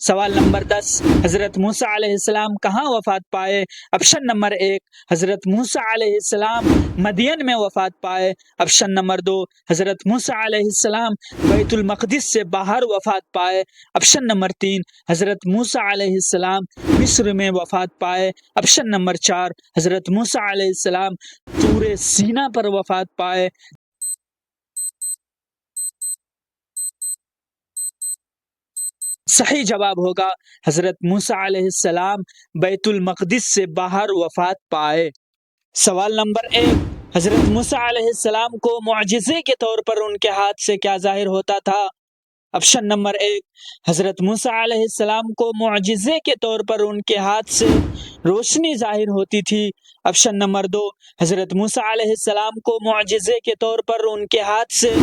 سوال نمبر 10، حضرت موسیٰ علیہ السلام کہاں وفات پائے؟ آپشن نمبر 1، حضرت موسیٰ علیہ السلام مدین میں وفات پائے۔ آپشن نمبر 2، حضرت موسیٰ علیہ السلام بیت المقدس سے باہر وفات پائے۔ آپشن نمبر 3، حضرت موسیٰ علیہ السلام مصر میں وفات پائے۔ آپشن نمبر 4، حضرت موسیٰ علیہ السلام طور سینا پر وفات پائے۔ صحیح جواب ہوگا حضرت موسیٰ علیہ السلام بیت المقدس سے باہر وفات پائے۔ سوال نمبر 1، حضرت موسیٰ علیہ السلام کو معجزے کے طور پر ان کے ہاتھ سے کیا ظاہر ہوتا تھا؟ آپشن نمبر 1، حضرت موسیٰ علیہ السلام کو معجزے کے طور پر ان کے ہاتھ سے روشنی ظاہر ہوتی تھی۔ آپشن نمبر 2، حضرت موسیٰ علیہ السلام کو معجزے کے طور پر ان کے ہاتھ سے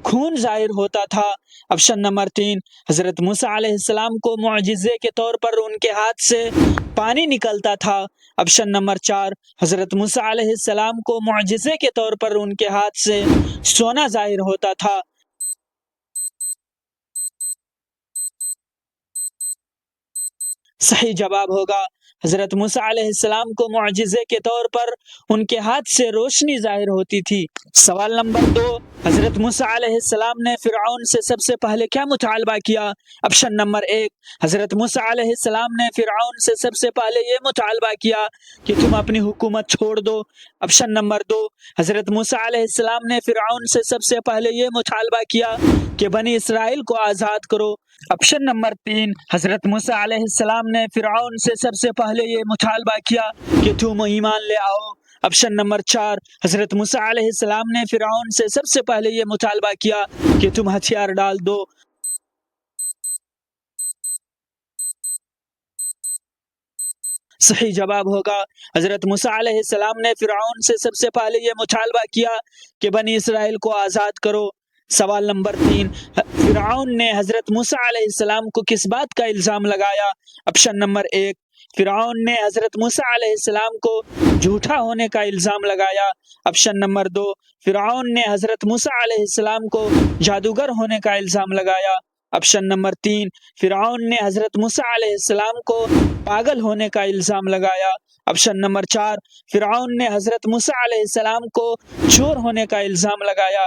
خون ظاہر ہوتا تھا۔ آپشن نمبر 3، حضرت موسیٰ علیہ السلام کو معجزے کے طور پر ان کے ہاتھ سے پانی نکلتا تھا۔ آپشن نمبر 4، حضرت موسیٰ علیہ السلام کو معجزے کے طور پر ان کے ہاتھ سے سونا ظاہر ہوتا تھا۔ صحیح جواب ہوگا حضرت موسیٰ علیہ السلام کو معجزے کے طور پر ان کے ہاتھ سے روشنی ظاہر ہوتی تھی۔ سوال نمبر 2، حضرت موسیٰ علیہ السلام نے فرعون سے سب سے پہلے کیا مطالبہ کیا؟ آپشن نمبر 1، حضرت موسیٰ علیہ السلام نے فرعون سے سب سے پہلے یہ مطالبہ کیا کہ تم اپنی حکومت چھوڑ دو۔ آپشن نمبر 2، حضرت موسیٰ علیہ السلام نے فرعون سے سب سے پہلے یہ مطالبہ کیا کہ بنی اسرائیل کو آزاد کرو۔ آپشن نمبر 3، حضرت موسیٰ علیہ السلام نے فرعون سے سب سے پہلے یہ مطالبہ کیا کہ تم ایمان لے آؤ۔ آپشن نمبر 4، حضرت موسیٰ علیہ السلام نے فرعون سے سب سے پہلے یہ مطالبہ کیا کہ تم ہتھیار ڈال دو۔ صحیح جواب ہوگا حضرت موسیٰ علیہ السلام نے فرعون سے سب سے پہلے یہ مطالبہ کیا کہ بنی اسرائیل کو آزاد کرو۔ سوال نمبر 3، فرعون نے حضرت موسیٰ علیہ السلام کو کس بات کا الزام لگایا؟ آپشن نمبر 1، فرعون نے حضرت موسیٰ علیہ السلام کو جھوٹا ہونے کا الزام لگایا۔ آپشن نمبر 2، فرعون نے حضرت موسیٰ علیہ السلام کو جادوگر ہونے کا الزام لگایا۔ آپشن نمبر 3، فرعون نے حضرت موسیٰ علیہ السلام کو پاگل ہونے کا الزام لگایا۔ آپشن نمبر 4، فرعون نے حضرت موسیٰ علیہ السلام کو چور ہونے کا الزام لگایا۔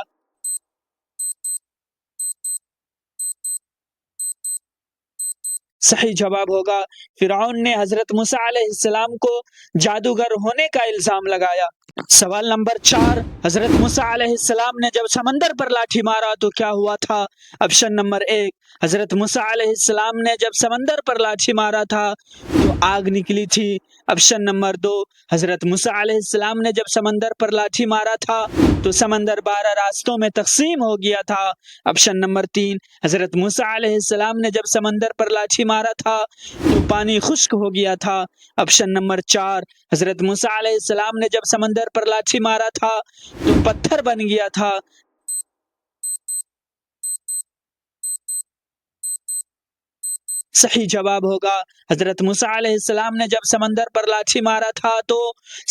صحیح جواب ہوگا فرعون نے حضرت موسیٰ علیہ السلام کو جادوگر ہونے کا الزام لگایا۔ سوال نمبر 4، حضرت موسیٰ علیہ السلام نے جب سمندر پر لاٹھی مارا تو کیا ہوا تھا؟ آپشن نمبر 1، حضرت موسیٰ علیہ السلام نے جب سمندر پر لاٹھی مارا تھا تو آگ نکلی تھی۔ آپشن نمبر 2، حضرت موسیٰ علیہ السلام نے جب سمندر پر لاٹھی مارا تھا تو سمندر 12 راستوں میں تقسیم ہو گیا تھا۔ آپشن نمبر 3، حضرت موسیٰ علیہ السلام نے جب سمندر پر لاٹھی مارا تھا تو پانی خشک ہو گیا تھا۔ آپشن نمبر 4، حضرت موسیٰ علیہ السلام نے جب سمندر پر لاٹھی مارا تھا تو پتھر بن گیا تھا۔ صحیح جواب ہوگا حضرت موسیٰ علیہ السلام نے جب سمندر پر لاٹھی مارا تھا تو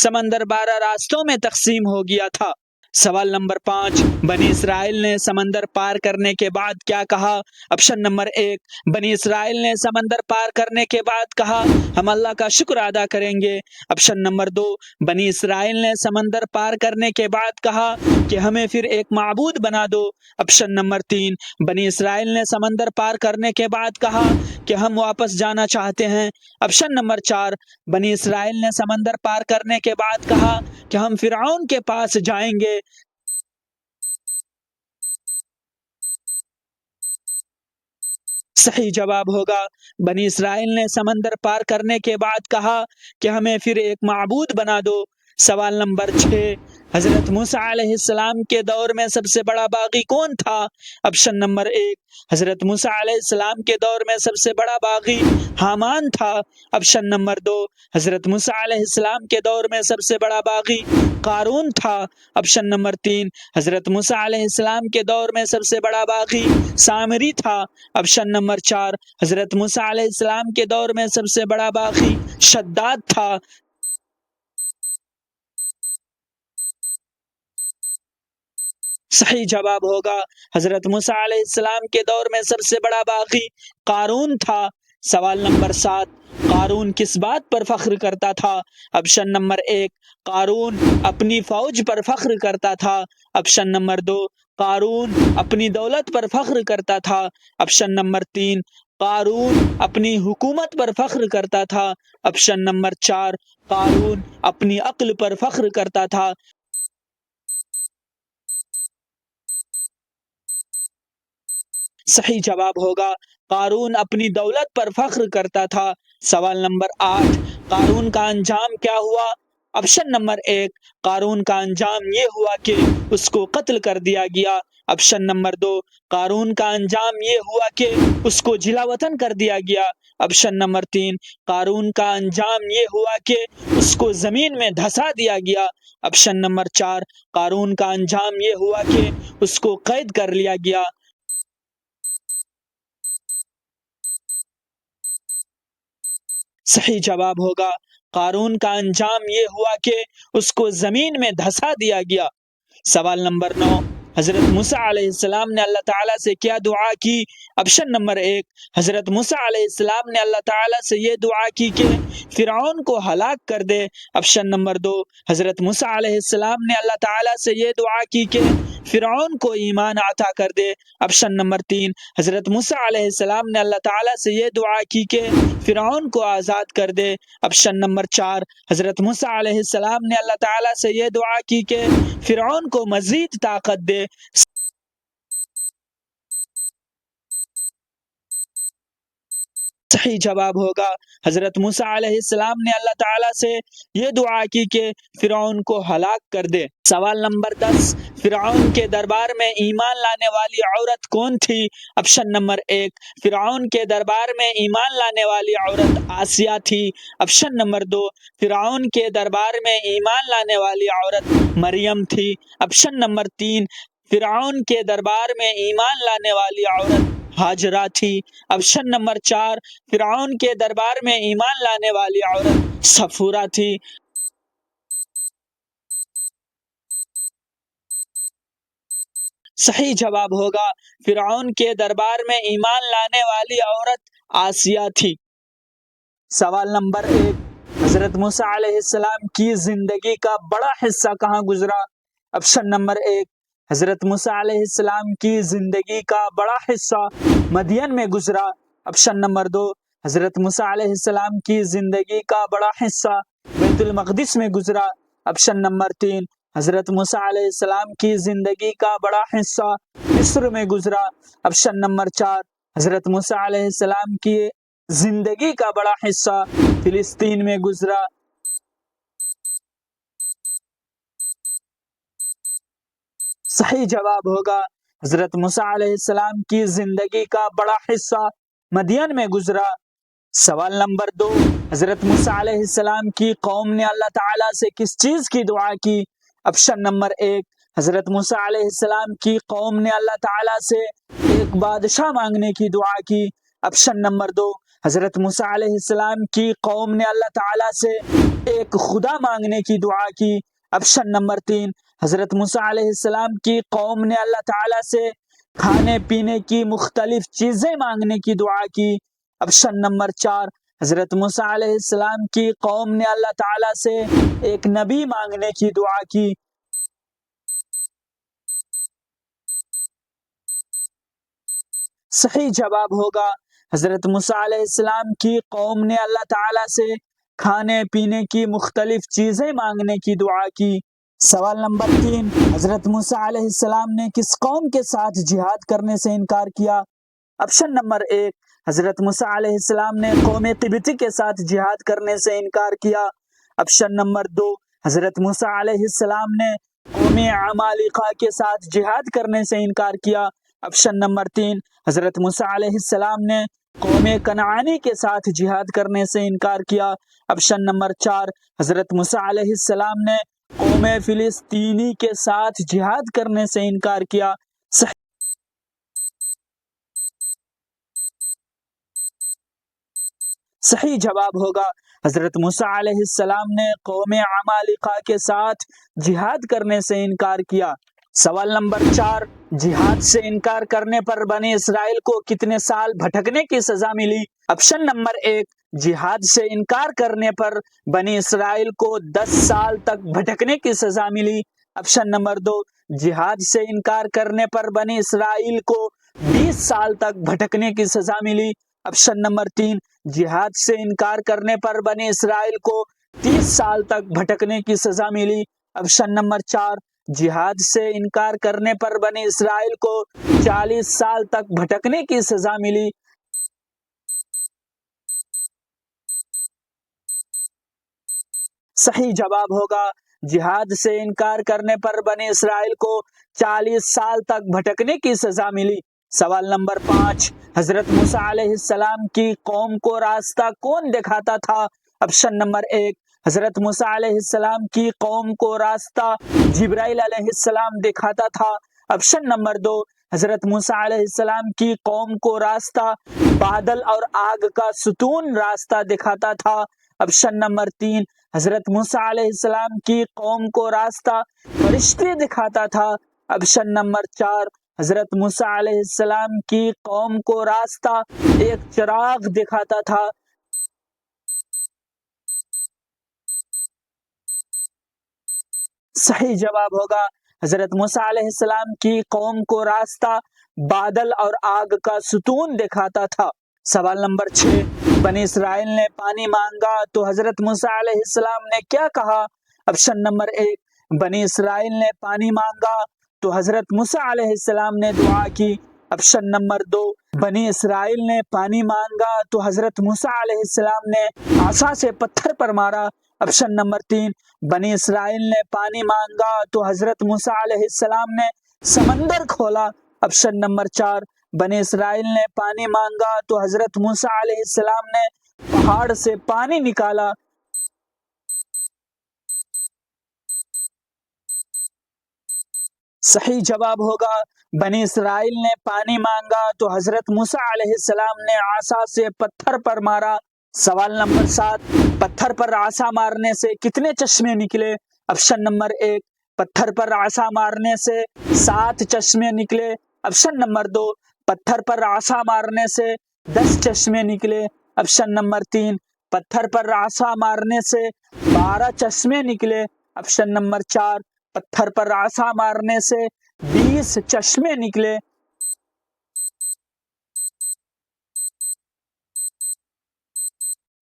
سمندر 12 راستوں میں تقسیم ہو گیا تھا۔ سوال نمبر 5، بنی اسرائیل نے سمندر پار کرنے کے بعد کیا کہا؟ آپشن نمبر 1، بنی اسرائیل نے سمندر پار کرنے کے بعد کہا ہم اللہ کا شکر ادا کریں گے۔ آپشن نمبر 2، بنی اسرائیل نے سمندر پار کرنے کے بعد کہا کہ ہمیں پھر ایک معبود بنا دو۔ آپشن نمبر 3، بنی اسرائیل نے سمندر پار کرنے کے بعد کہا کہ ہم واپس جانا چاہتے ہیں۔ آپشن نمبر 4، بنی اسرائیل نے سمندر پار کرنے کے بعد کہا کہ ہم فرعون کے پاس جائیں گے۔ صحیح جواب ہوگا بنی اسرائیل نے سمندر پار کرنے کے بعد کہا کہ ہمیں پھر ایک معبود بنا دو۔ سوال نمبر 6، حضرت موسیٰ علیہ السلام کے دور میں سب سے بڑا باغی کون تھا؟ آپشن نمبر 1، حضرت موسیٰ علیہ السلام کے دور میں سب سے بڑا باغی حامان تھا۔ آپشن نمبر 2، حضرت موسیٰ علیہ السلام کے دور میں سب سے بڑا باغی قارون تھا۔ آپشن نمبر 3، حضرت موسیٰ علیہ السلام کے دور میں سب سے بڑا باغی سامری تھا۔ آپشن نمبر 4، حضرت موسیٰ علیہ السلام کے دور میں سب سے بڑا باغی شداد تھا۔ صحیح جواب ہوگا حضرت موسیٰ علیہ السلام کے دور میں سب سے بڑا باغی قارون تھا۔ سوال نمبر 7، قارون کس بات پر فخر کرتا تھا؟ آپشن نمبر 1، قارون اپنی فوج پر فخر کرتا تھا۔ آپشن نمبر 2، قارون اپنی دولت پر فخر کرتا تھا۔ آپشن نمبر 3، قارون اپنی حکومت پر فخر کرتا تھا۔ آپشن نمبر 4، قارون اپنی عقل پر فخر کرتا تھا۔ صحیح جواب ہوگا قارون اپنی دولت پر فخر کرتا تھا۔ سوال نمبر 8، قارون کا انجام کیا ہوا؟ آپشن نمبر 1، قارون کا انجام یہ ہوا کہ اس کو قتل کر دیا گیا۔ آپشن نمبر 2، قارون کا انجام یہ ہوا کہ اس کو جلا وطن کر دیا گیا۔ آپشن نمبر 3، قارون کا انجام یہ ہوا کہ اس کو زمین میں دھسا دیا گیا۔ آپشن نمبر 4، قارون کا انجام یہ ہوا کہ اس کو قید کر لیا گیا۔ صحیح جواب ہوگا قارون کا انجام یہ ہوا کہ اس کو زمین میں دھسا دیا گیا۔ سوال نمبر 9، حضرت موسیٰ علیہ السلام نے اللہ تعالیٰ سے کیا دعا کی؟ آپشن نمبر 1، حضرت موسیٰ علیہ السلام نے اللہ تعالیٰ سے یہ دعا کی کہ فرعون کو ہلاک کر دے۔ آپشن نمبر 2، حضرت موسیٰ علیہ السلام نے اللہ تعالیٰ سے یہ دعا کی کہ فرعون کو ایمان عطا کر دے۔ آپشن نمبر 3، حضرت موسیٰ علیہ السلام نے اللہ تعالیٰ سے یہ دعا کی کہ فرعون کو آزاد کر دے۔ آپشن نمبر 4، حضرت موسیٰ علیہ السلام نے اللہ تعالیٰ سے یہ دعا کی کہ فرعون کو مزید طاقت دے۔ صحیح جواب ہوگا حضرت موسیٰ علیہ السلام نے اللہ تعالیٰ سے یہ دعا کی کہ فرعون کو ہلاک کر دے۔ سوال نمبر 10، فرعون کے دربار میں ایمان لانے والی عورت کون تھی؟ آپشن نمبر 1، فرعون کے دربار میں ایمان لانے والی عورت آسیہ تھی۔ آپشن نمبر 2، فرعون کے دربار میں ایمان لانے والی عورت مریم تھی۔ آپشن نمبر 3، فرعون کے دربار میں ایمان لانے والی عورت ہاجرہ تھی۔ آپشن نمبر 4، فرعون کے دربار میں ایمان لانے والی عورت صفورہ تھی۔ صحیح جواب ہوگا فرعون کے دربار میں ایمان لانے والی عورت آسیہ تھی۔ سوال نمبر 1، حضرت موسیٰ علیہ السلام کی زندگی کا بڑا حصہ کہاں گزرا؟ آپشن نمبر 1، حضرت موسیٰ علیہ السلام کی زندگی کا بڑا حصہ مدین میں گزرا۔ آپشن نمبر 2، حضرت موسیٰ علیہ السلام کی زندگی کا بڑا حصہ بیت المقدس میں گزرا۔ آپشن نمبر 3، حضرت موسیٰ علیہ السلام کی زندگی کا بڑا حصہ مصر میں گزرا۔ آپشن نمبر 4، حضرت موسیٰ علیہ السلام کی زندگی کا بڑا حصہ فلسطین میں گزرا۔ صحیح جواب ہوگا حضرت موسیٰ علیہ السلام کی زندگی کا بڑا حصہ مدین میں گزرا۔ سوال نمبر 2، حضرت موسیٰ علیہ السلام کی قوم نے اللہ تعالیٰ سے کس چیز کی دعا کی؟ آپشن نمبر 1، حضرت موسیٰ علیہ السلام کی قوم نے اللہ تعالیٰ سے ایک بادشاہ مانگنے کی دعا کی۔ آپشن نمبر 2، حضرت موسیٰ علیہ السلام کی قوم نے اللہ تعالیٰ سے ایک خدا مانگنے کی دعا کی۔ آپشن نمبر 3، حضرت موسیٰ علیہ السلام کی قوم نے اللہ تعالیٰ سے کھانے پینے کی مختلف چیزیں مانگنے کی دعا کی۔ آپشن نمبر 4، حضرت موسیٰ علیہ السلام کی قوم نے اللہ تعالیٰ سے ایک نبی مانگنے کی دعا کی۔ صحیح جواب ہوگا حضرت موسیٰ علیہ السلام کی قوم نے اللہ تعالیٰ سے کھانے پینے کی مختلف چیزیں مانگنے کی دعا کی۔ سوال نمبر 3، حضرت موسیٰ علیہ السلام نے کس قوم کے ساتھ جہاد کرنے سے انکار کیا؟ آپشن نمبر 1، حضرت موسیٰ علیہ السلام نے قوم قبطی کے ساتھ جہاد کرنے سے انکار کیا۔ آپشن نمبر 2، حضرت موسیٰ علیہ السلام نے قوم عمالقہ کے ساتھ جہاد کرنے سے انکار کیا۔ آپشن نمبر 3، حضرت موسیٰ علیہ السلام نے قوم کنعانی کے ساتھ جہاد کرنے سے انکار کیا۔ آپشن نمبر 4، حضرت موسیٰ علیہ السلام نے قوم فلسطینی کے ساتھ جہاد کرنے سے انکار کیا۔ صحیح جواب ہوگا حضرت موسیٰ علیہ السلام نے قوم عمالقہ کے ساتھ جہاد کرنے سے انکار کیا۔ سوال نمبر 4، جہاد سے انکار کرنے پر بنی اسرائیل کو کتنے سال بھٹکنے کی سزا ملی؟ آپشن نمبر 1، جہاد سے انکار کرنے پر بنی اسرائیل کو 10 سال تک بھٹکنے کی سزا ملی۔ آپشن نمبر 2، جہاد سے انکار کرنے پر بنی اسرائیل کو 20 سال تک بھٹکنے کی سزا ملی۔ آپشن نمبر 3، جہاد سے انکار کرنے پر بنی اسرائیل کو 30 سال تک بھٹکنے کی سزا ملی۔ آپشن نمبر 4، جہاد سے انکار کرنے پر بنی اسرائیل کو 40 سال تک بھٹکنے کی سزا ملی۔ صحیح جواب ہوگا جہاد سے انکار کرنے پر بنی اسرائیل کو 40 سال تک بھٹکنے کی سزا ملی۔ سوال نمبر 5، حضرت موسیٰ علیہ السلام کی قوم کو راستہ کون دکھاتا تھا؟ آپشن نمبر 1، حضرت موسیٰ علیہ السلام کی قوم کو راستہ جبرائیل علیہ السلام دکھاتا تھا۔ آپشن نمبر 2، حضرت موسیٰ علیہ السلام کی قوم کو راستہ بادل اور آگ کا ستون راستہ دکھاتا تھا۔ آپشن نمبر 3، حضرت موسیٰ علیہ السلام کی قوم کو راستہ فرشتے دکھاتا تھا۔ آپشن نمبر 4، حضرت موسیٰ علیہ السلام کی قوم کو راستہ ایک چراغ دکھاتا تھا۔ صحیح جواب ہوگا حضرت موسیٰ علیہ السلام کی قوم کو راستہ بادل اور آگ کا ستون دکھاتا تھا۔ سوال نمبر 6، بنی اسرائیل نے پانی مانگا تو حضرت موسیٰ علیہ السلام نے کیا کہا؟ آپشن نمبر 1، بنی اسرائیل نے پانی مانگا تو حضرت موسیٰ علیہ السلام نے دعا کی۔ آپشن نمبر 2، بنی اسرائیل نے پانی مانگا تو حضرت موسیٰ علیہ السلام نے عصا سے پتھر پر مارا۔ آپشن نمبر 3، بنی اسرائیل نے پانی مانگا تو حضرت موسیٰ علیہ السلام نے سمندر کھولا۔ آپشن نمبر 4، بنی اسرائیل نے پانی مانگا تو حضرت موسیٰ علیہ السلام نے پہاڑ سے پانی نکالا۔ صحیح جواب ہوگا بنی اسرائیل نے پانی مانگا تو حضرت موسیٰ علیہ السلام نے عصا سے پتھر پر مارا۔ سوال نمبر 7، پتھر پر عصا مارنے سے کتنے چشمے نکلے؟ آپشن نمبر 1، پتھر پر عصا مارنے سے 7 چشمے نکلے۔ آپشن نمبر 2، پتھر پر عصا مارنے سے 10 چشمے نکلے۔ آپشن نمبر 3، پتھر پر عصا مارنے سے 12 چشمے نکلے۔ آپشن نمبر 4، پتھر پر عصا مارنے سے 20 چشمے نکلے۔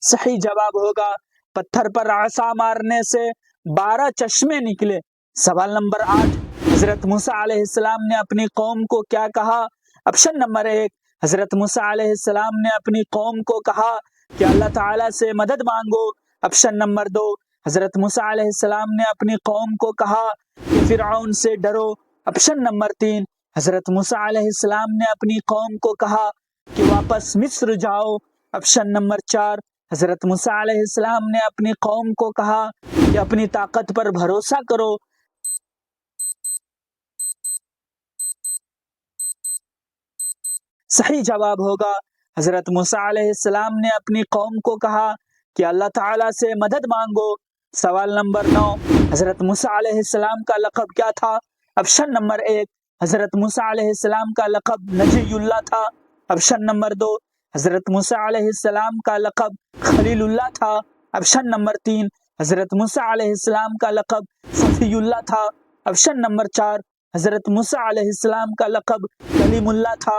صحیح جواب ہوگا پتھر پر عصا مارنے سے 12 چشمے نکلے۔ سوال نمبر 8، حضرت موسیٰ علیہ السلام نے اپنی قوم کو کیا کہا؟ آپشن نمبر 1، حضرت موسیٰ علیہ السلام نے اپنی قوم کو کہا کہ اللہ تعالیٰ سے مدد مانگو۔ آپشن نمبر 2، حضرت موسیٰ علیہ السلام نے اپنی قوم کو کہا کہ فرعون سے ڈرو۔ آپشن نمبر 3، حضرت موسیٰ علیہ السلام نے اپنی قوم کو کہا کہ واپس مصر جاؤ۔ آپشن نمبر 4، حضرت موسیٰ علیہ السلام نے اپنی قوم کو کہا کہ اپنی طاقت پر بھروسہ کرو۔ صحیح جواب ہوگا حضرت موسیٰ علیہ السلام نے اپنی قوم کو کہا کہ اللہ تعالیٰ سے مدد مانگو۔ سوال نمبر 9، حضرت موسیٰ علیہ السلام کا لقب کیا تھا؟ آپشن نمبر 1، حضرت موسیٰ علیہ السلام کا لقب نجی اللہ تھا۔ آپشن نمبر 2، حضرت موسیٰ علیہ السلام کا لقب خلیل اللہ تھا۔ آپشن نمبر 3، حضرت موسیٰ علیہ السلام کا لقب صفی اللہ تھا۔ آپشن نمبر 4، حضرت موسیٰ علیہ السلام کا لقب کلیم اللہ تھا۔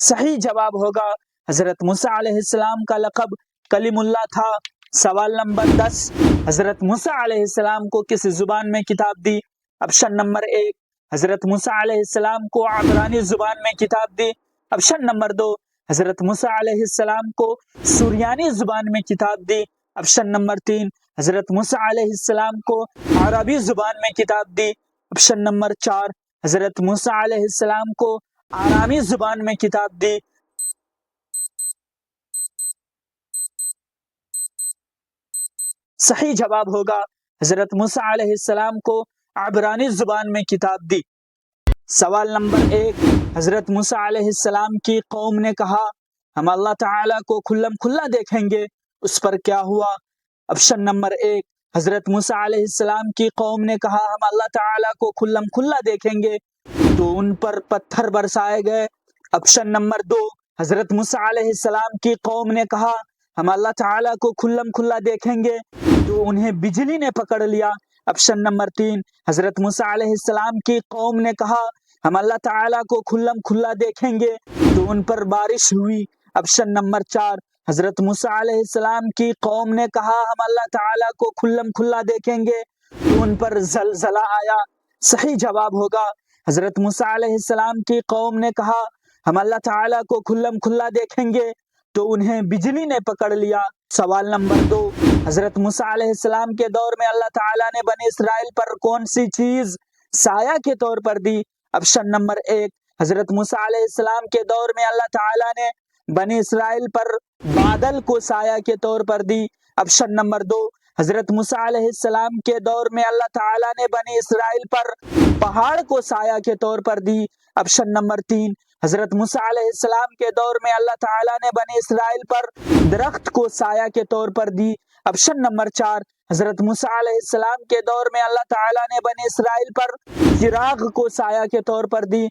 صحیح جواب ہوگا حضرت موسیٰ علیہ السلام کا لقب کلیم اللہ تھا۔ سوال نمبر 10، حضرت موسیٰ علیہ السلام کو کس زبان میں کتاب دی؟ آپشن نمبر 1، حضرت موسیٰ علیہ السلام کو عبرانی زبان میں کتاب دی۔ آپشن نمبر 2، حضرت موسیٰ علیہ السلام کو سریانی زبان میں کتاب دی۔ آپشن نمبر 3، حضرت موسیٰ علیہ السلام کو عربی زبان میں کتاب دی۔ آپشن نمبر 4، حضرت موسیٰ علیہ السلام کو آرامی زبان میں کتاب دی۔ صحیح جواب ہوگا حضرت موسیٰ علیہ السلام کو عبرانی زبان میں کتاب دی۔ سوال نمبر 1، حضرت موسیٰ علیہ السلام کی قوم نے کہا ہم اللہ تعالیٰ کو کھلم کھلا دیکھیں گے، اس پر کیا ہوا؟ آپشن نمبر 1، حضرت موسیٰ علیہ السلام کی قوم نے کہا ہم اللہ تعالیٰ کو کھلم کھلا دیکھیں گے تو ان پر پتھر برسائے گئے۔ آپشن نمبر 2، حضرت موسیٰ علیہ السلام کی قوم نے کہا ہم اللہ تعالیٰ کو کھلم کھلا دیکھیں گے تو انہیں بجلی نے پکڑ لیا۔ آپشن نمبر 3، حضرت موسیٰ علیہ السلام کی قوم نے کہا ہم اللہ تعالیٰ کو کھلم کھلا دیکھیں گے تو ان پر بارش ہوئی۔ آپشن نمبر 4، حضرت موسیٰ علیہ السلام کی قوم نے کہا ہم اللہ تعالیٰ کو کھلم کھلا دیکھیں گے تو ان پر زلزلہ آیا۔ صحیح جواب ہوگا حضرت موسیٰ علیہ السلام کی قوم نے کہا ہم اللہ تعالیٰ کو کھلم کھلا دیکھیں گے تو انہیں بجلی نے پکڑ لیا۔ سوال نمبر 2، حضرت موسیٰ علیہ السلام کے دور میں اللہ تعالیٰ نے بنی اسرائیل پر کون سی چیز سایہ کے طور پر دی؟ آپشن نمبر 1، حضرت موسیٰ علیہ السلام کے دور میں اللہ تعالیٰ نے بنی اسرائیل پر بادل کو سایہ کے طور پر دی۔ آپشن نمبر 2، حضرت موسیٰ علیہ السلام کے دور میں اللہ تعالیٰ نے بنی اسرائیل پر پہاڑ کو سایہ کے طور پر دی۔ آپشن نمبر 3، حضرت موسیٰ علیہ السلام کے دور میں اللہ تعالیٰ نے بنی اسرائیل پر درخت کو سایہ کے طور پر دی۔ آپشن نمبر 4، حضرت موسیٰ علیہ السلام کے دور میں اللہ تعالیٰ نے بنی اسرائیل پر چراغ کو سایہ کے طور پر دی۔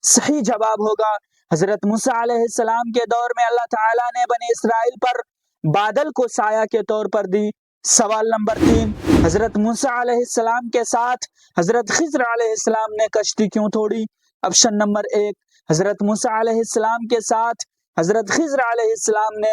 صحیح جواب ہوگا حضرت موسیٰ علیہ السلام کے دور میں اللہ تعالیٰ نے بنی اسرائیل پر بادل کو سایہ کے طور پر دی۔ سوال نمبر 3، حضرت موسیٰ علیہ السلام کے ساتھ حضرت خضر علیہ السلام نے کشتی کیوں توڑی؟ آپشن نمبر 1، حضرت موسیٰ علیہ السلام کے ساتھ حضرت خضر علیہ السلام نے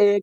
1,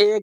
1,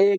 1,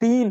3,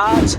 8,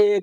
1,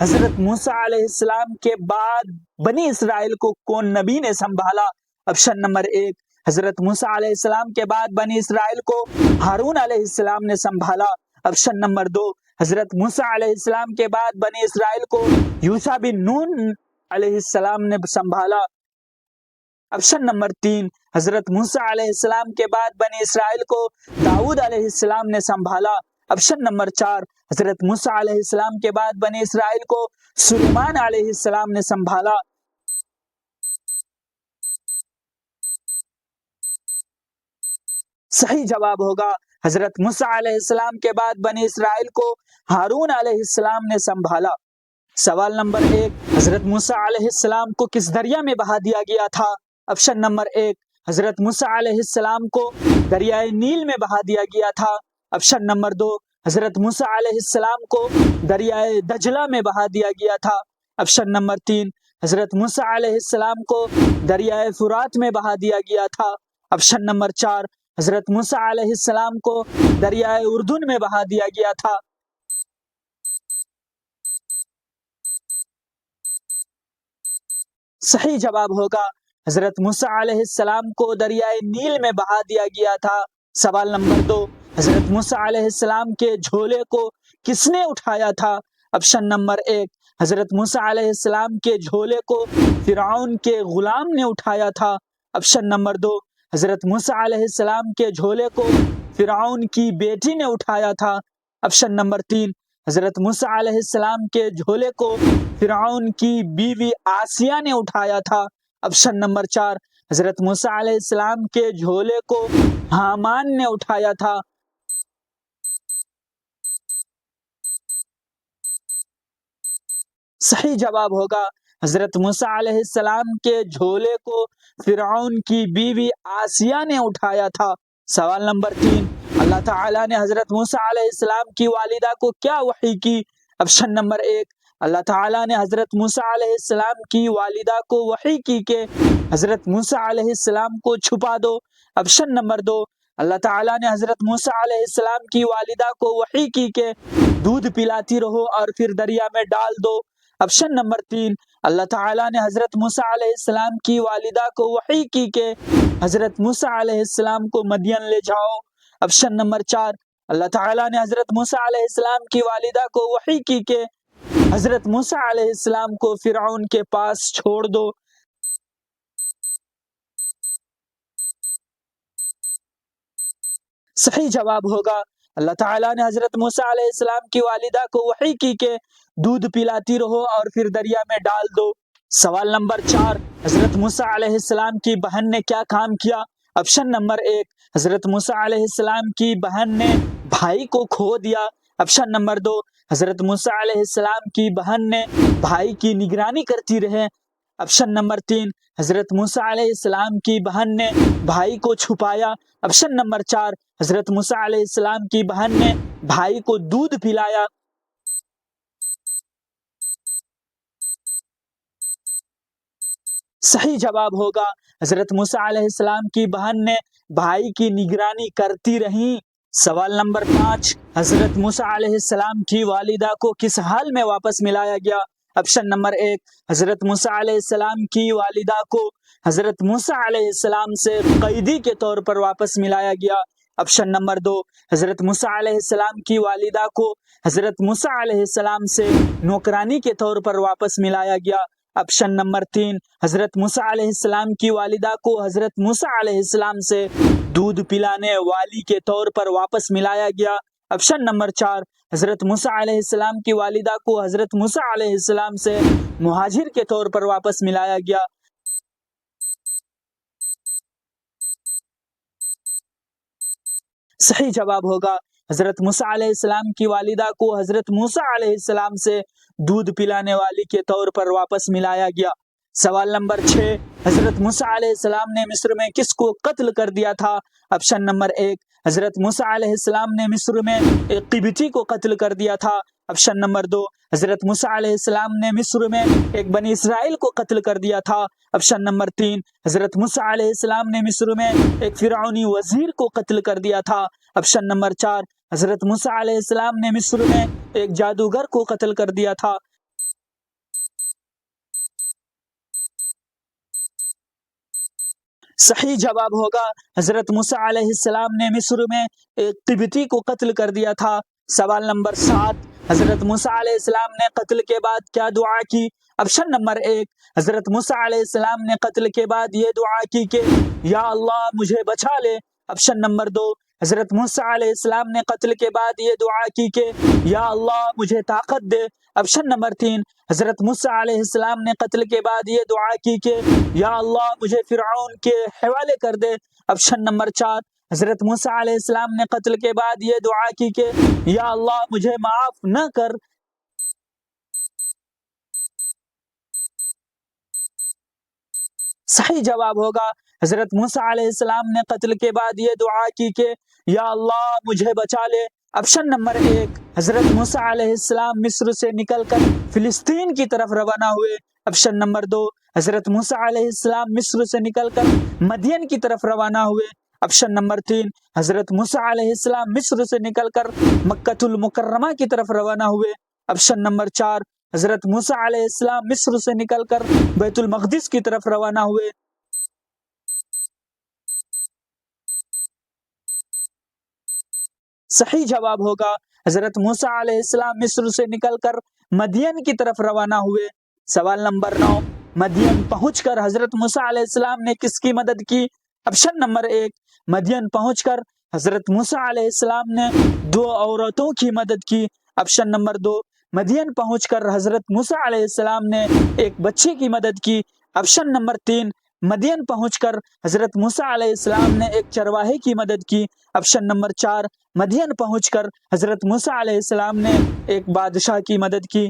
حضرت موسیٰ علیہ السلام کے بعد بنی اسرائیل کو کون نبی نے سنبھالا؟ آپشن نمبر 1، حضرت موسیٰ علیہ السلام کے بعد بنی اسرائیل کو ہارون علیہ السلام نے سنبھالا۔ آپشن نمبر 2، حضرت موسیٰ علیہ السلام کے بعد بنی اسرائیل کو یوشع بن نون علیہ السلام نے سنبھالا۔ آپشن نمبر 3، حضرت موسیٰ علیہ السلام کے بعد بنی اسرائیل کو داؤد علیہ السلام نے سنبھالا۔ آپشن نمبر 4، حضرت موسیٰ علیہ السلام کے بعد بنی اسرائیل کو سلیمان علیہ السلام نے سنبھالا۔ صحیح جواب ہوگا حضرت موسیٰ علیہ السلام کے بعد بنی اسرائیل کو ہارون علیہ السلام نے سنبھالا۔ سوال نمبر 1، حضرت موسیٰ علیہ السلام کو کس دریا میں بہا دیا گیا تھا؟ آپشن نمبر 1، حضرت موسیٰ علیہ السلام کو دریائے نیل میں بہا دیا گیا تھا۔ آپشن نمبر 2، حضرت موسیٰ علیہ السلام کو دریائے دجلہ میں بہا دیا گیا تھا۔ آپشن نمبر 3، حضرت موسیٰ علیہ السلام کو دریائے فرات میں بہا دیا گیا تھا۔ آپشن نمبر 4، حضرت موسیٰ علیہ السلام کو دریائے اردن میں بہا دیا گیا تھا۔ صحیح جواب ہوگا حضرت موسیٰ علیہ السلام کو دریائے نیل میں بہا دیا گیا تھا۔ سوال نمبر 2، حضرت موسیٰ علیہ السلام کے جھولے کو کس نے اٹھایا تھا؟ آپشن نمبر 1، حضرت موسیٰ علیہ السلام کے جھولے کو فرعون کے غلام نے اٹھایا تھا۔ آپشن نمبر 2، حضرت موسیٰ علیہ السلام کے جھولے کو فرعون کی بیٹی نے اٹھایا تھا۔ آپشن نمبر 3، حضرت موسیٰ علیہ السلام کے جھولے کو فرعون کی بیوی آسیہ نے اٹھایا تھا۔ آپشن نمبر 4، حضرت موسیٰ علیہ السلام کے جھولے کو حامان نے اٹھایا تھا۔ صحیح جواب ہوگا حضرت موسیٰ علیہ السلام کے جھولے کو فرعون کی بیوی آسیہ نے اٹھایا تھا۔ سوال نمبر 3، اللہ تعالیٰ نے حضرت موسیٰ علیہ السلام کی والدہ کو کیا وحی کی؟ آپشن نمبر 1، اللہ تعالیٰ نے حضرت موسیٰ علیہ السلام کی والدہ کو وحی کی کہ حضرت موسیٰ علیہ السلام کو چھپا دو۔ آپشن نمبر 2، اللہ تعالیٰ نے حضرت موسیٰ علیہ السلام کی والدہ کو وحی کی کہ دودھ پلاتی رہو اور پھر دریا میں ڈال دو۔ آپشن نمبر 3، اللہ تعالیٰ نے حضرت موسیٰ علیہ السلام کی والدہ کو وحی کی کہ حضرت موسیٰ علیہ السلام کو مدین لے جاؤ۔ آپشن نمبر 4، اللہ تعالیٰ نے حضرت موسیٰ علیہ السلام کی والدہ کو وحی کی کہ حضرت موسیٰ علیہ السلام کو فرعون کے پاس چھوڑ دو۔ صحیح جواب ہوگا اللہ تعالیٰ نے حضرت موسیٰ علیہ السلام کی والدہ کو وحی کی کہ دودھ پلاتی رہو اور پھر دریا میں ڈال دو۔ سوال نمبر 4، حضرت موسیٰ علیہ السلام کی بہن نے کیا کام کیا؟ آپشن نمبر 1، حضرت موسیٰ علیہ السلام کی بہن نے بھائی کو کھو دیا۔ آپشن نمبر 2، حضرت موسیٰ علیہ السلام کی بہن نے بھائی کی نگرانی کرتی رہے۔ آپشن نمبر 3، حضرت موسیٰ علیہ السلام کی بہن نے بھائی کو چھپایا۔ آپشن نمبر 4، حضرت موسیٰ علیہ السلام کی بہن نے بھائی کو دودھ پلایا۔ صحیح جواب ہوگا حضرت موسیٰ علیہ السلام کی بہن نے بھائی کی نگرانی کرتی رہیں۔ سوال نمبر 5، حضرت موسیٰ علیہ السلام کی والدہ کو کس حال میں واپس ملایا گیا؟ آپشن نمبر 1، حضرت موسیٰ علیہ السلام کی والدہ کو حضرت موسیٰ علیہ السلام سے قیدی کے طور پر واپس ملایا گیا۔ آپشن نمبر 2، حضرت موسیٰ علیہ السلام کی والدہ کو حضرت موسیٰ علیہ السلام سے نوکرانی کے طور پر واپس ملایا گیا۔ آپشن نمبر 3، حضرت موسیٰ علیہ السلام کی والدہ کو حضرت موسیٰ علیہ السلام سے دودھ پلانے والی کے طور پر واپس ملایا گیا۔ آپشن نمبر 4، حضرت موسیٰ علیہ السلام کی والدہ کو حضرت موسیٰ علیہ السلام سے مہاجر کے طور پر واپس ملایا گیا۔ صحیح جواب ہوگا حضرت موسیٰ علیہ السلام کی والدہ کو حضرت موسیٰ علیہ السلام سے دودھ پلانے والی کے طور پر واپس ملایا گیا۔ سوال نمبر 6، حضرت موسیٰ علیہ السلام نے مصر میں کس کو قتل کر دیا تھا؟ آپشن نمبر 1، حضرت موسیٰ علیہ السلام نے مصر میں ایک قبطی کو قتل کر دیا تھا۔ آپشن نمبر 2، حضرت موسیٰ علیہ السلام نے مصر میں ایک بنی اسرائیل کو قتل کر دیا تھا۔ آپشن نمبر 3، حضرت موسیٰ علیہ السلام نے مصر میں ایک فرعونی وزیر کو قتل کر دیا تھا۔ آپشن نمبر 4، حضرت موسیٰ علیہ السلام نے مصر میں ایک جادوگر کو قتل کر دیا تھا۔ صحیح جواب ہوگا حضرت موسیٰ علیہ السلام نے مصر میں ایک قبطی کو قتل کر دیا تھا۔ سوال نمبر 7، حضرت موسیٰ علیہ السلام نے قتل کے بعد کیا دعا کی؟ آپشن نمبر 1، حضرت موسیٰ علیہ السلام نے قتل کے بعد یہ دعا کی کہ یا اللہ مجھے بچا لے۔ آپشن نمبر 2، حضرت موسیٰ علیہ السلام نے قتل کے بعد یہ دعا کی کہ یا اللہ مجھے طاقت دے۔ آپشن نمبر 3، حضرت موسیٰ علیہ السلام نے قتل کے بعد یہ دعا کی کہ یا اللہ مجھے فرعون کے حوالے کر دے۔ آپشن نمبر 4، حضرت موسیٰ علیہ السلام نے قتل کے بعد یہ دعا کی کہ یا اللہ مجھے معاف نہ کر۔ صحیح جواب ہوگا حضرت موسیٰ علیہ السلام نے قتل کے بعد یہ دعا کی کہ یا اللہ مجھے بچا لے۔ آپشن نمبر 1، حضرت موسیٰ علیہ السلام مصر سے نکل کر فلسطین کی طرف روانہ ہوئے۔ آپشن نمبر 2، حضرت موسیٰ علیہ السلام مصر سے نکل کر مدین کی طرف روانہ ہوئے۔ آپشن نمبر 3، حضرت موسیٰ علیہ السلام مصر سے نکل کر مکہ المکرمہ کی طرف روانہ ہوئے۔ آپشن نمبر 4، حضرت موسیٰ علیہ السلام مصر سے نکل کر بیت المقدس کی طرف روانہ ہوئے۔ صحیح جواب ہوگا حضرت موسیٰ علیہ السلام مصر سے نکل کر مدین کی طرف روانہ ہوئے۔ سوال نمبر 9، مدین پہنچ کر حضرت موسیٰ علیہ السلام نے کس کی مدد کی؟ آپشن نمبر 1، مدین پہنچ کر حضرت موسیٰ علیہ السلام نے 2 عورتوں کی مدد کی۔ آپشن نمبر 2، مدین پہنچ کر حضرت موسیٰ علیہ السلام نے ایک بچے کی مدد کی۔ آپشن نمبر 3، مدین پہنچ کر حضرت موسیٰ علیہ السلام نے ایک چرواہے کی مدد کی۔ آپشن نمبر 4، مدین پہنچ کر حضرت موسیٰ علیہ السلام نے ایک بادشاہ کی مدد کی۔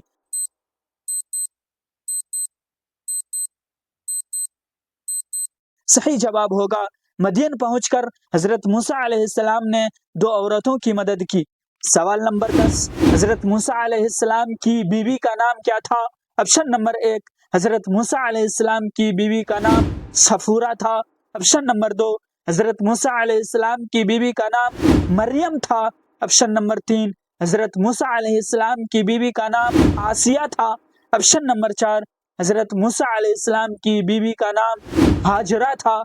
صحیح جواب ہوگا مدین پہنچ کر حضرت موسیٰ علیہ السلام نے 2 عورتوں کی مدد کی۔ سوال نمبر 10، حضرت موسیٰ علیہ السلام کی بیوی کا نام کیا تھا؟ آپشن نمبر 1، حضرت موسیٰ علیہ السلام کی بیوی کا نام صفورہ تھا۔ آپشن نمبر 2، حضرت موسیٰ علیہ السلام کی بیوی کا نام مریم تھا۔ آپشن نمبر 3، حضرت موسیٰ علیہ السلام کی بیوی کا نام آسیہ تھا۔ آپشن نمبر 4، حضرت موسیٰ علیہ السلام کی بیوی کا نام ہاجرہ تھا۔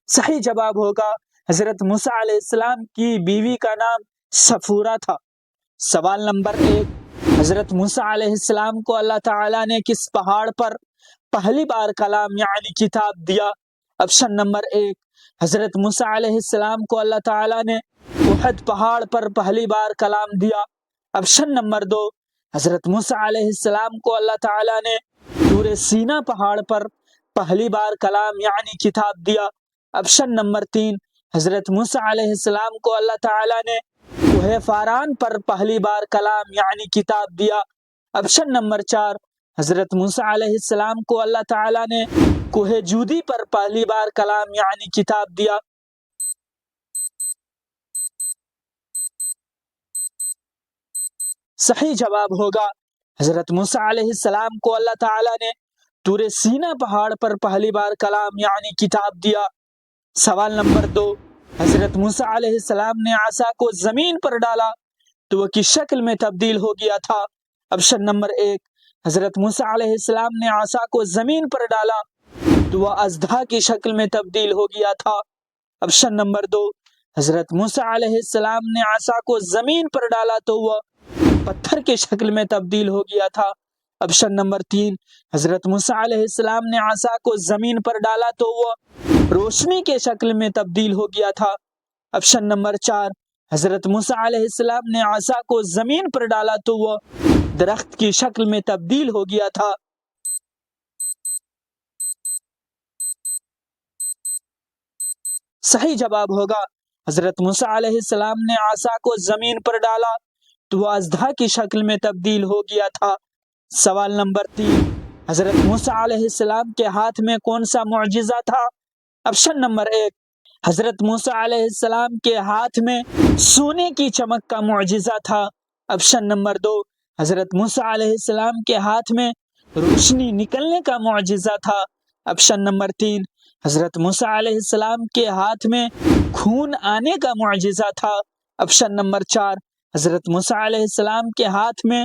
صحیح جواب ہوگا حضرت موسیٰ علیہ السلام کی بیوی کا نام صفورہ تھا۔ سوال نمبر 1، حضرت موسیٰ علیہ السلام کو اللہ تعالیٰ نے کس پہاڑ پر پہلی بار کلام یعنی کتاب دیا؟ آپشن نمبر 1، حضرت موسیٰ علیہ السلام کو اللہ تعالیٰ نے احد پہاڑ پر پہلی بار کلام دیا۔ آپشن نمبر 2، حضرت موسیٰ علیہ السلام کو اللہ تعالیٰ نے طور سینا پہاڑ پر پہلی بار کلام یعنی کتاب دیا۔ آپشن نمبر 3، حضرت موسیٰ علیہ السلام کو اللہ تعالیٰ نے کوہ فاران پر پہلی بار کلام یعنی کتاب دیا۔ آپشن نمبر 4، حضرت موسیٰ علیہ السلام کو اللہ تعالیٰ نے کوہ جودی پر پہلی بار کلام یعنی کتاب دیا۔ صحیح جواب ہوگا حضرت موسیٰ علیہ السلام کو اللہ تعالیٰ نے طور سینا پہاڑ پر پہلی بار کلام یعنی کتاب دیا۔ سوال نمبر 2، حضرت موسیٰ علیہ السلام نے عصا کو زمین پر ڈالا تو وہ کس شکل میں تبدیل ہو گیا تھا؟ آپشن نمبر 1، حضرت موسیٰ علیہ السلام نے عصا کو زمین پر ڈالا تو وہ اژدہا کی شکل میں تبدیل ہو گیا تھا۔ آپشن نمبر 2، حضرت موسیٰ علیہ السلام نے عصا کو زمین پر ڈالا تو وہ پتھر کی شکل میں تبدیل ہو گیا تھا۔ آپشن نمبر 3، حضرت موسیٰ علیہ السلام نے عصا کو زمین پر ڈالا تو وہ روشنی کے شکل میں تبدیل ہو گیا تھا۔ آپشن نمبر 4، حضرت موسیٰ علیہ السلام نے عصا کو زمین پر ڈالا تو وہ درخت کی شکل میں تبدیل ہو گیا تھا۔ صحیح جواب ہوگا حضرت موسیٰ علیہ السلام نے عصا کو زمین پر ڈالا تو وہ اژدہا کی شکل میں تبدیل ہو گیا تھا۔ سوال نمبر 3، حضرت موسیٰ علیہ السلام کے ہاتھ میں کون سا معجزہ تھا؟ آپشن نمبر 1، حضرت موسیٰ علیہ السلام کے ہاتھ میں سونے کی چمک کا معجزہ تھا۔ آپشن نمبر 2، حضرت موسیٰ علیہ السلام کے ہاتھ میں روشنی نکلنے کا معجزہ تھا۔ آپشن نمبر 3، حضرت موسیٰ علیہ السلام کے ہاتھ میں خون آنے کا معجزہ تھا۔ آپشن نمبر 4، حضرت موسیٰ علیہ السلام کے ہاتھ میں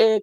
1,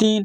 3,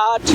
8,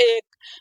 1,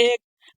1,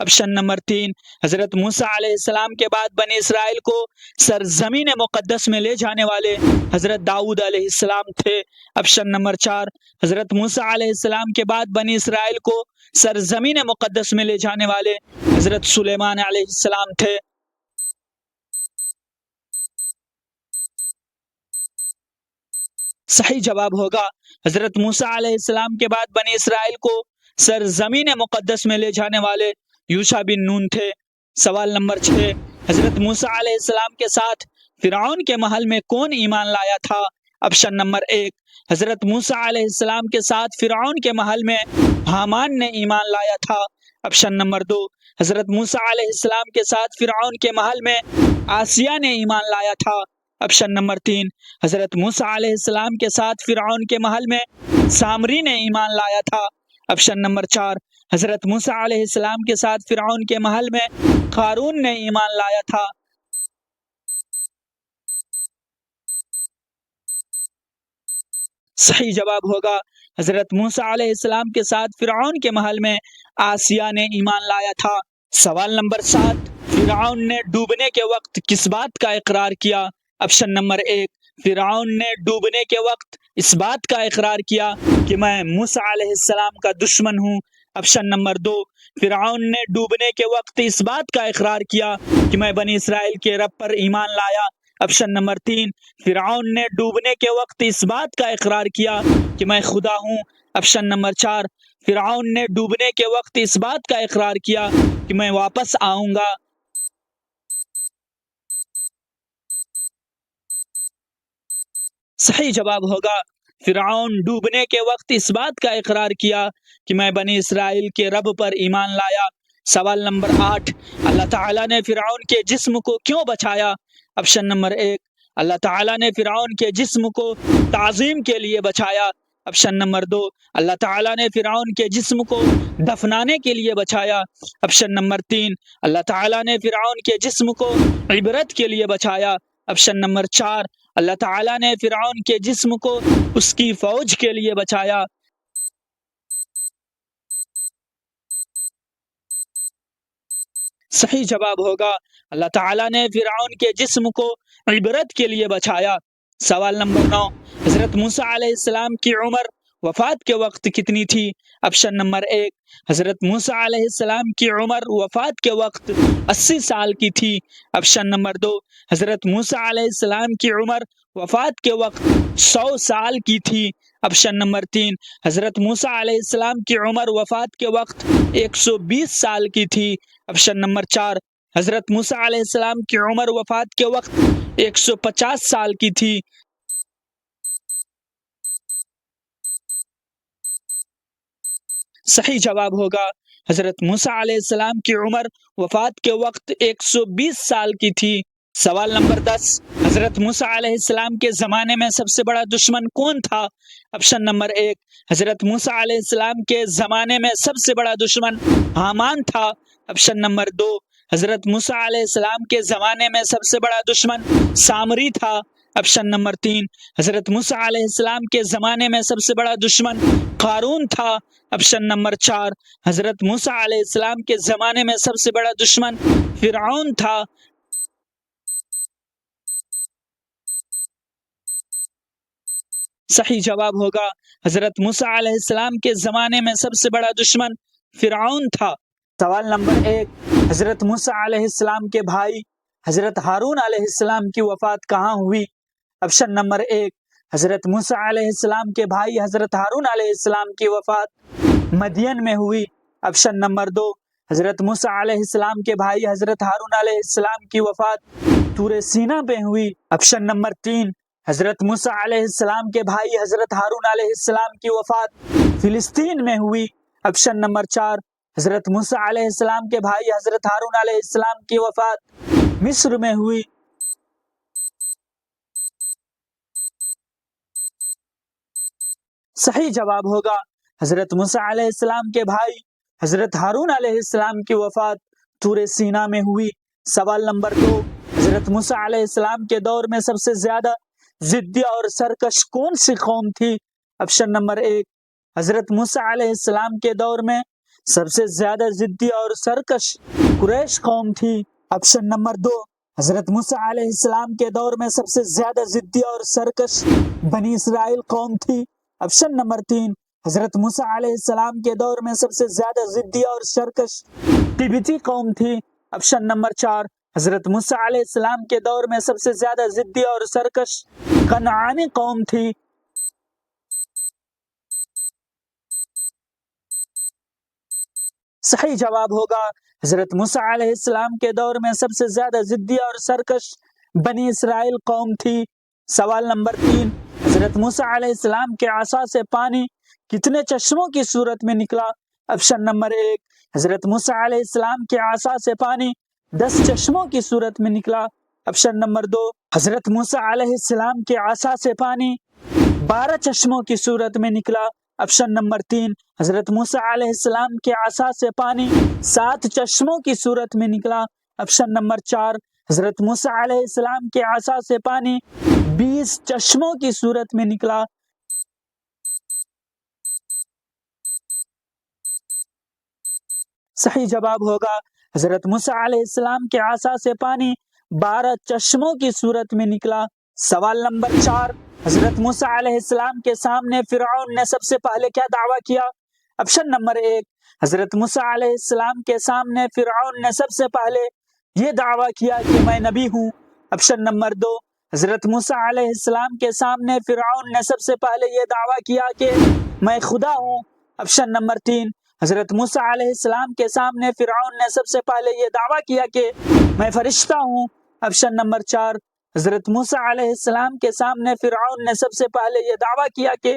آپشن نمبر 3، حضرت موسیٰ علیہ السلام کے بعد بنی اسرائیل کو سرزمین مقدس میں لے جانے والے حضرت داؤد علیہ السلام تھے۔ آپشن نمبر 4، حضرت موسیٰ علیہ السلام کے بعد بنی اسرائیل کو سرزمین مقدس میں لے جانے والے حضرت سلیمان علیہ السلام تھے۔ صحیح جواب ہوگا حضرت موسیٰ علیہ السلام کے بعد بنی اسرائیل کو سرزمین مقدس میں لے جانے والے یوشع بن نون تھے۔ سوال نمبر 6، حضرت موسیٰ علیہ السلام کے ساتھ فرعون کے محل میں کون ایمان لایا تھا؟ آپشن نمبر 1، حضرت موسیٰ علیہ السلام کے ساتھ فرعون کے محل میں حامان نے ایمان لایا تھا۔ آپشن نمبر 2، حضرت موسیٰ علیہ السلام کے ساتھ فرعون کے محل میں آسیہ نے ایمان لایا تھا۔ آپشن نمبر 3، حضرت موسیٰ علیہ السلام کے ساتھ فرعون کے محل میں سامری نے ایمان لایا تھا۔ آپشن نمبر 4، حضرت موسیٰ علیہ السلام کے ساتھ فرعون کے محل میں قارون نے ایمان لایا تھا۔ صحیح جواب ہوگا حضرت موسیٰ علیہ السلام کے ساتھ فرعون کے محل میں آسیہ نے ایمان لایا تھا۔ سوال نمبر 7، فرعون نے ڈوبنے کے وقت کس بات کا اقرار کیا؟ آپشن نمبر 1، فرعون نے ڈوبنے کے وقت اس بات کا اقرار کیا کہ میں موسیٰ علیہ السلام کا دشمن ہوں۔ آپشن نمبر 2، فرعون نے ڈوبنے کے وقت اس بات کا اقرار کیا کہ میں بنی اسرائیل کے رب پر ایمان لایا۔ آپشن نمبر 3، فرعون نے ڈوبنے کے وقت اس بات کا اقرار کیا کہ میں خدا ہوں۔ آپشن نمبر 4، فرعون نے ڈوبنے کے وقت اس بات کا اقرار کیا کہ میں واپس آؤں گا۔ صحیح جواب ہوگا فرعون ڈوبنے کے وقت اس بات کا اقرار کیا کہ میں بنی اسرائیل کے رب پر ایمان لایا۔ سوال نمبر 8، اللہ تعالیٰ نے فرعون کے جسم کو کیوں بچایا؟ آپشن نمبر 1، اللہ تعالیٰ نے فرعون کے جسم کو تعظیم کے لیے بچایا۔ آپشن نمبر 2، اللہ تعالیٰ نے فرعون کے جسم کو دفنانے کے لیے بچایا۔ آپشن نمبر 3، اللہ تعالیٰ نے فرعون کے جسم کو عبرت کے لیے بچایا۔ آپشن نمبر 4، اللہ تعالیٰ نے فرعون کے جسم کو اس کی فوج کے لیے بچایا۔ صحیح جواب ہوگا اللہ تعالیٰ نے فرعون کے جسم کو عبرت کے لیے بچایا۔ سوال نمبر 9، حضرت موسیٰ علیہ السلام کی عمر وفات کے وقت کتنی تھی؟ آپشن نمبر 1، حضرت موسیٰ علیہ السلام کی عمر وفات کے وقت 80 سال کی تھی۔ آپشن نمبر 2، حضرت موسیٰ علیہ السلام کی عمر وفات کے وقت 100 سال کی تھی۔ آپشن نمبر 3، حضرت موسیٰ علیہ السلام کی عمر وفات کے وقت 120 سال کی تھی۔ آپشن نمبر 4، حضرت موسیٰ علیہ السلام کی عمر وفات کے وقت 150 سال کی تھی۔ صحیح جواب ہوگا حضرت موسیٰ علیہ السلام کی عمر وفات کے وقت 120 سال کی تھی۔ سوال نمبر 10، حضرت موسیٰ علیہ السلام کے زمانے میں سب سے بڑا دشمن کون تھا؟ آپشن نمبر 1، حضرت موسیٰ علیہ السلام کے زمانے میں سب سے بڑا دشمن حامان تھا۔ آپشن نمبر 2، حضرت موسیٰ علیہ السلام کے زمانے میں سب سے بڑا دشمن سامری تھا۔ آپشن نمبر 3، حضرت موسیٰ علیہ السلام کے زمانے میں سب سے بڑا دشمن قارون تھا۔ آپشن نمبر 4، حضرت موسیٰ علیہ السلام کے زمانے میں سب سے بڑا دشمن فرعون تھا۔ صحیح جواب ہوگا حضرت موسیٰ علیہ السلام کے زمانے میں سب سے بڑا دشمن فرعون تھا۔ سوال نمبر 1، حضرت موسیٰ علیہ السلام کے بھائی حضرت ہارون علیہ السلام کی وفات کہاں ہوئی؟ آپشن نمبر 1، حضرت موسیٰ علیہ السلام کے بھائی حضرت ہارون علیہ السلام کی وفات مدین میں ہوئی۔ آپشن نمبر 2، حضرت موسیٰ علیہ السلام کے بھائی حضرت ہارون علیہ السلام کی وفات طور سینا پہ ہوئی۔ آپشن نمبر 3، حضرت موسیٰ علیہ السلام کے بھائی حضرت ہارون علیہ السلام کی وفات فلسطین میں ہوئی۔ آپشن نمبر 4، حضرت موسیٰ علیہ السلام کے بھائی حضرت ہارون علیہ السلام کی وفات مصر میں ہوئی۔ صحیح جواب ہوگا حضرت موسیٰ علیہ السلام کے بھائی حضرت ہارون علیہ السلام کی وفات طور سینا میں ہوئی۔ سوال نمبر 2، حضرت موسیٰ علیہ السلام کے دور میں سب سے زیادہ ضدی اور سرکش کون سی قوم تھی؟ آپشن نمبر 1، حضرت موسیٰ علیہ السلام کے دور میں سب سے زیادہ ضدی اور سرکش قریش قوم تھی؟ آپشن نمبر 2، حضرت موسیٰ علیہ السلام کے دور میں سب سے زیادہ ضدی اور سرکش بنی اسرائیل قوم تھی۔ آپشن نمبر 3، حضرت موسیٰ علیہ السلام کے دور میں سب سے زیادہ ضدی اور سرکش قبطی قوم تھی۔ آپشن نمبر 4، حضرت موسیٰ علیہ السلام کے دور میں سب سے زیادہ ضدی اور سرکش کنعانی قوم تھی۔ صحیح جواب ہوگا حضرت موسیٰ علیہ السلام کے دور میں سب سے زیادہ ضدی اور سرکش بنی اسرائیل قوم تھی۔ سوال نمبر 3، حضرت موسیٰ علیہ السلام کے عصا سے پانی کتنے چشموں کی صورت میں نکلا؟ آپشن نمبر 1، حضرت موسیٰ علیہ السلام کے عصا سے پانی 10 چشموں کی صورت میں نکلا۔ آپشن نمبر 2، حضرت موسیٰ علیہ السلام کے عصا سے پانی 12 چشموں کی صورت میں نکلا۔ آپشن نمبر 3، حضرت موسیٰ علیہ السلام کے عصا سے پانی 7 چشموں کی صورت میں نکلا۔ آپشن نمبر 4، حضرت موسیٰ علیہ السلام کے عصا سے پانی 20 چشموں کی صورت میں نکلا۔ صحیح جواب ہوگا حضرت موسیٰ علیہ السلام کے عصا سے پانی 12 چشموں کی صورت میں نکلا۔ سوال نمبر 4، حضرت موسیٰ علیہ السلام کے سامنے فرعون نے سب سے پہلے کیا دعویٰ کیا؟ آپشن نمبر 1، حضرت موسیٰ علیہ السلام کے سامنے فرعون نے سب سے پہلے یہ دعویٰ کیا کہ میں نبی ہوں۔ آپشن نمبر 2، حضرت موسیٰ علیہ السلام کے سامنے فرعون نے سب سے پہلے یہ دعویٰ کیا کہ میں خدا ہوں۔ آپشن نمبر 3، حضرت موسیٰ علیہ السلام کے سامنے فرعون نے سب سے پہلے یہ دعویٰ کیا کہ میں فرشتہ ہوں۔ آپشن نمبر 4، حضرت موسیٰ علیہ السلام کے سامنے فرعون نے سب سے پہلے یہ دعویٰ کیا کہ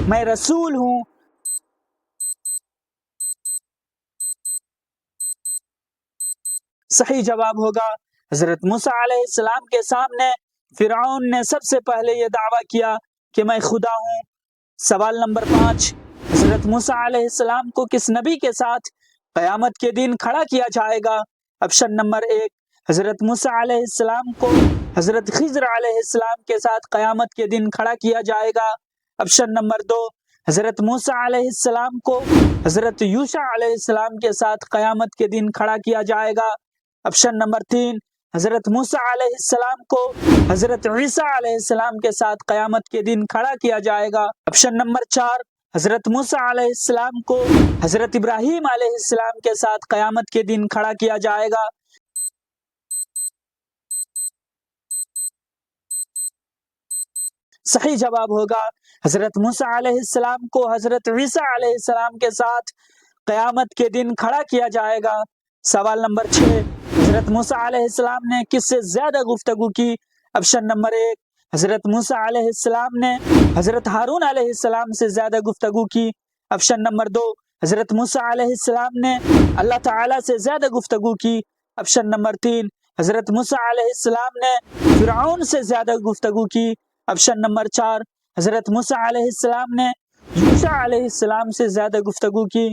میں رسول ہوں۔ صحیح جواب ہوگا حضرت موسیٰ علیہ السلام کے سامنے فرعون نے سب سے پہلے یہ دعویٰ کیا کہ میں خدا ہوں۔ سوال نمبر 5، حضرت موسیٰ علیہ السلام کو کس نبی کے ساتھ قیامت کے دن کھڑا کیا جائے گا؟ آپشن نمبر 1، حضرت موسیٰ علیہ السلام کو حضرت خضر علیہ السلام کے ساتھ قیامت کے دن کھڑا کیا جائے گا۔ آپشن نمبر 2، حضرت موسیٰ علیہ السلام کو حضرت یوشع علیہ السلام کے ساتھ قیامت کے دن کھڑا کیا جائے گا۔ آپشن نمبر 3، حضرت موسیٰ علیہ السلام کو حضرت عیسیٰ علیہ السلام کے ساتھ قیامت کے دن کھڑا کیا جائے گا۔ آپشن نمبر 4، حضرت موسیٰ علیہ السلام کو حضرت ابراہیم علیہ السلام کے ساتھ قیامت کے دن کھڑا کیا جائے گا۔ صحیح جواب ہوگا حضرت موسیٰ علیہ السلام کو حضرت عیسیٰ علیہ السلام کے ساتھ قیامت کے دن کھڑا کیا جائے گا۔ سوال نمبر 6، حضرت موسیٰ علیہ السلام نے کس سے زیادہ گفتگو کی؟ آپشن نمبر 1، حضرت موسیٰ علیہ السلام نے حضرت ہارون علیہ السلام سے زیادہ گفتگو کی۔ آپشن نمبر 2، حضرت موسیٰ علیہ السلام نے اللہ تعالیٰ سے زیادہ گفتگو کی۔ آپشن نمبر 3، حضرت موسیٰ علیہ السلام نے فرعون سے زیادہ گفتگو کی۔ آپشن نمبر 4، حضرت موسیٰ علیہ السلام نے یوشع علیہ السلام سے زیادہ گفتگو کی۔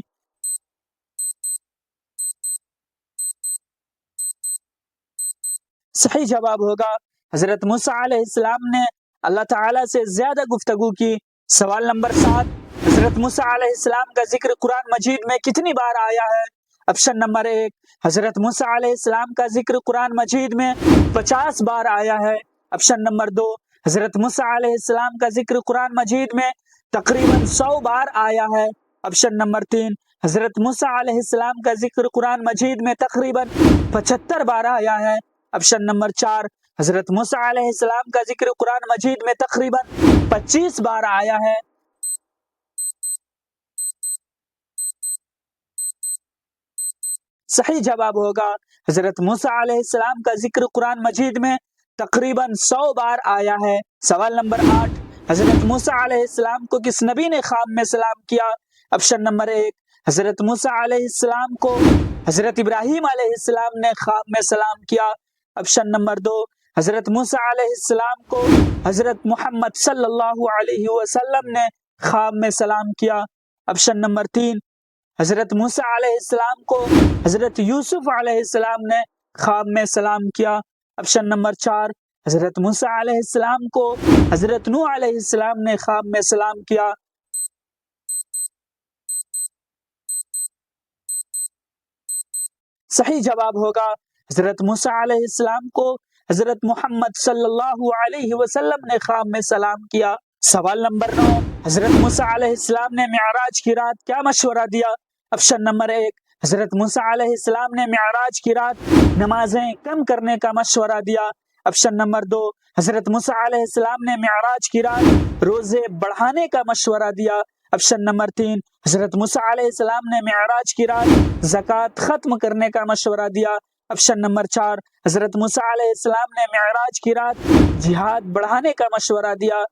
صحیح جواب ہوگا حضرت موسیٰ علیہ السلام نے اللہ تعالیٰ سے زیادہ گفتگو کی۔ سوال نمبر 7، حضرت موسیٰ علیہ السلام کا ذکر قرآن مجید میں کتنی بار آیا ہے؟ آپشن نمبر 1، حضرت موسیٰ علیہ السلام کا ذکر قرآن مجید میں 50 بار آیا ہے۔ آپشن نمبر 2، حضرت موسیٰ علیہ السلام کا ذکر قرآن مجید میں تقریباً 100 بار آیا ہے۔ آپشن نمبر 3، حضرت موسیٰ علیہ السلام کا ذکر قرآن مجید میں تقریباً 75 بار آیا ہے۔ آپشن نمبر 4، حضرت موسیٰ علیہ السلام کا ذکر قرآن مجید میں تقریباً 25 بار آیا ہے۔ صحیح جواب ہوگا حضرت موسیٰ علیہ السلام کا ذکر قرآن مجید میں تقریباً 100 بار آیا ہے۔ سوال نمبر 8، حضرت موسیٰ علیہ السلام کو کس نبی نے خواب میں سلام کیا؟ آپشن نمبر 1، حضرت موسیٰ علیہ السلام کو حضرت ابراہیم علیہ السلام نے خواب میں سلام کیا۔ آپشن نمبر 2، حضرت موسیٰ علیہ السلام کو حضرت محمد صلی اللہ علیہ وسلم نے خواب میں سلام کیا۔ آپشن نمبر 3، حضرت موسیٰ علیہ السلام کو حضرت یوسف علیہ السلام نے خواب میں سلام کیا۔ آپشن نمبر 4، حضرت موسیٰ علیہ السلام کو حضرت نوح علیہ السلام نے خواب میں سلام کیا۔ صحیح جواب ہوگا حضرت موسیٰ علیہ السلام کو حضرت محمد صلی اللہ علیہ وسلم نے خواب میں سلام کیا۔ سوال نمبر 9، حضرت موسیٰ علیہ السلام نے معراج کی رات کیا مشورہ دیا؟ آپشن نمبر 1، حضرت موسیٰ علیہ السلام نے معراج کی رات نمازیں کم کرنے کا مشورہ دیا۔ آپشن نمبر 2، حضرت موسیٰ علیہ السلام نے معراج کی رات روزے بڑھانے کا مشورہ دیا۔ آپشن نمبر 3، حضرت موسیٰ علیہ السلام نے معراج کی رات زکوٰۃ ختم کرنے کا مشورہ دیا۔ آپشن نمبر 4، حضرت موسیٰ علیہ السلام نے معراج کی رات جہاد بڑھانے کا مشورہ دیا۔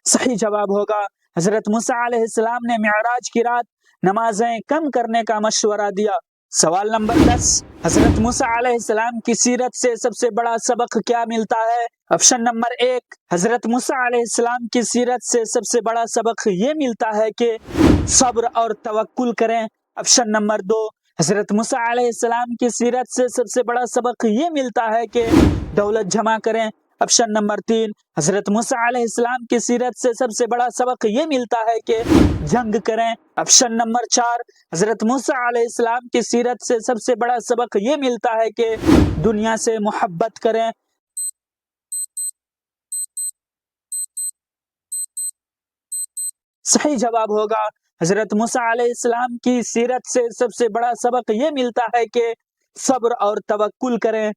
صحیح جواب ہوگا حضرت موسیٰ علیہ السلام نے معراج کی رات نمازیں کم کرنے کا مشورہ دیا۔ سوال نمبر 10، حضرت موسیٰ علیہ السلام کی سیرت سے سب سے بڑا سبق کیا ملتا ہے؟ آپشن نمبر 1، حضرت موسیٰ علیہ السلام کی سیرت سے سب سے بڑا سبق یہ ملتا ہے کہ صبر اور توکل کریں۔ آپشن نمبر 2، حضرت موسیٰ علیہ السلام کی سیرت سے سب سے بڑا سبق یہ ملتا ہے کہ دولت جمع کریں۔ آپشن نمبر 3، حضرت موسیٰ علیہ السلام کی سیرت سے سب سے بڑا سبق یہ ملتا ہے کہ جنگ کریں۔ آپشن نمبر 4، حضرت موسیٰ علیہ السلام کی سیرت سے سب سے بڑا سبق یہ ملتا ہے کہ دنیا سے محبت کریں۔ صحیح جواب ہوگا حضرت موسیٰ علیہ السلام کی سیرت سے سب سے بڑا سبق یہ ملتا ہے کہ صبر اور توکل کریں۔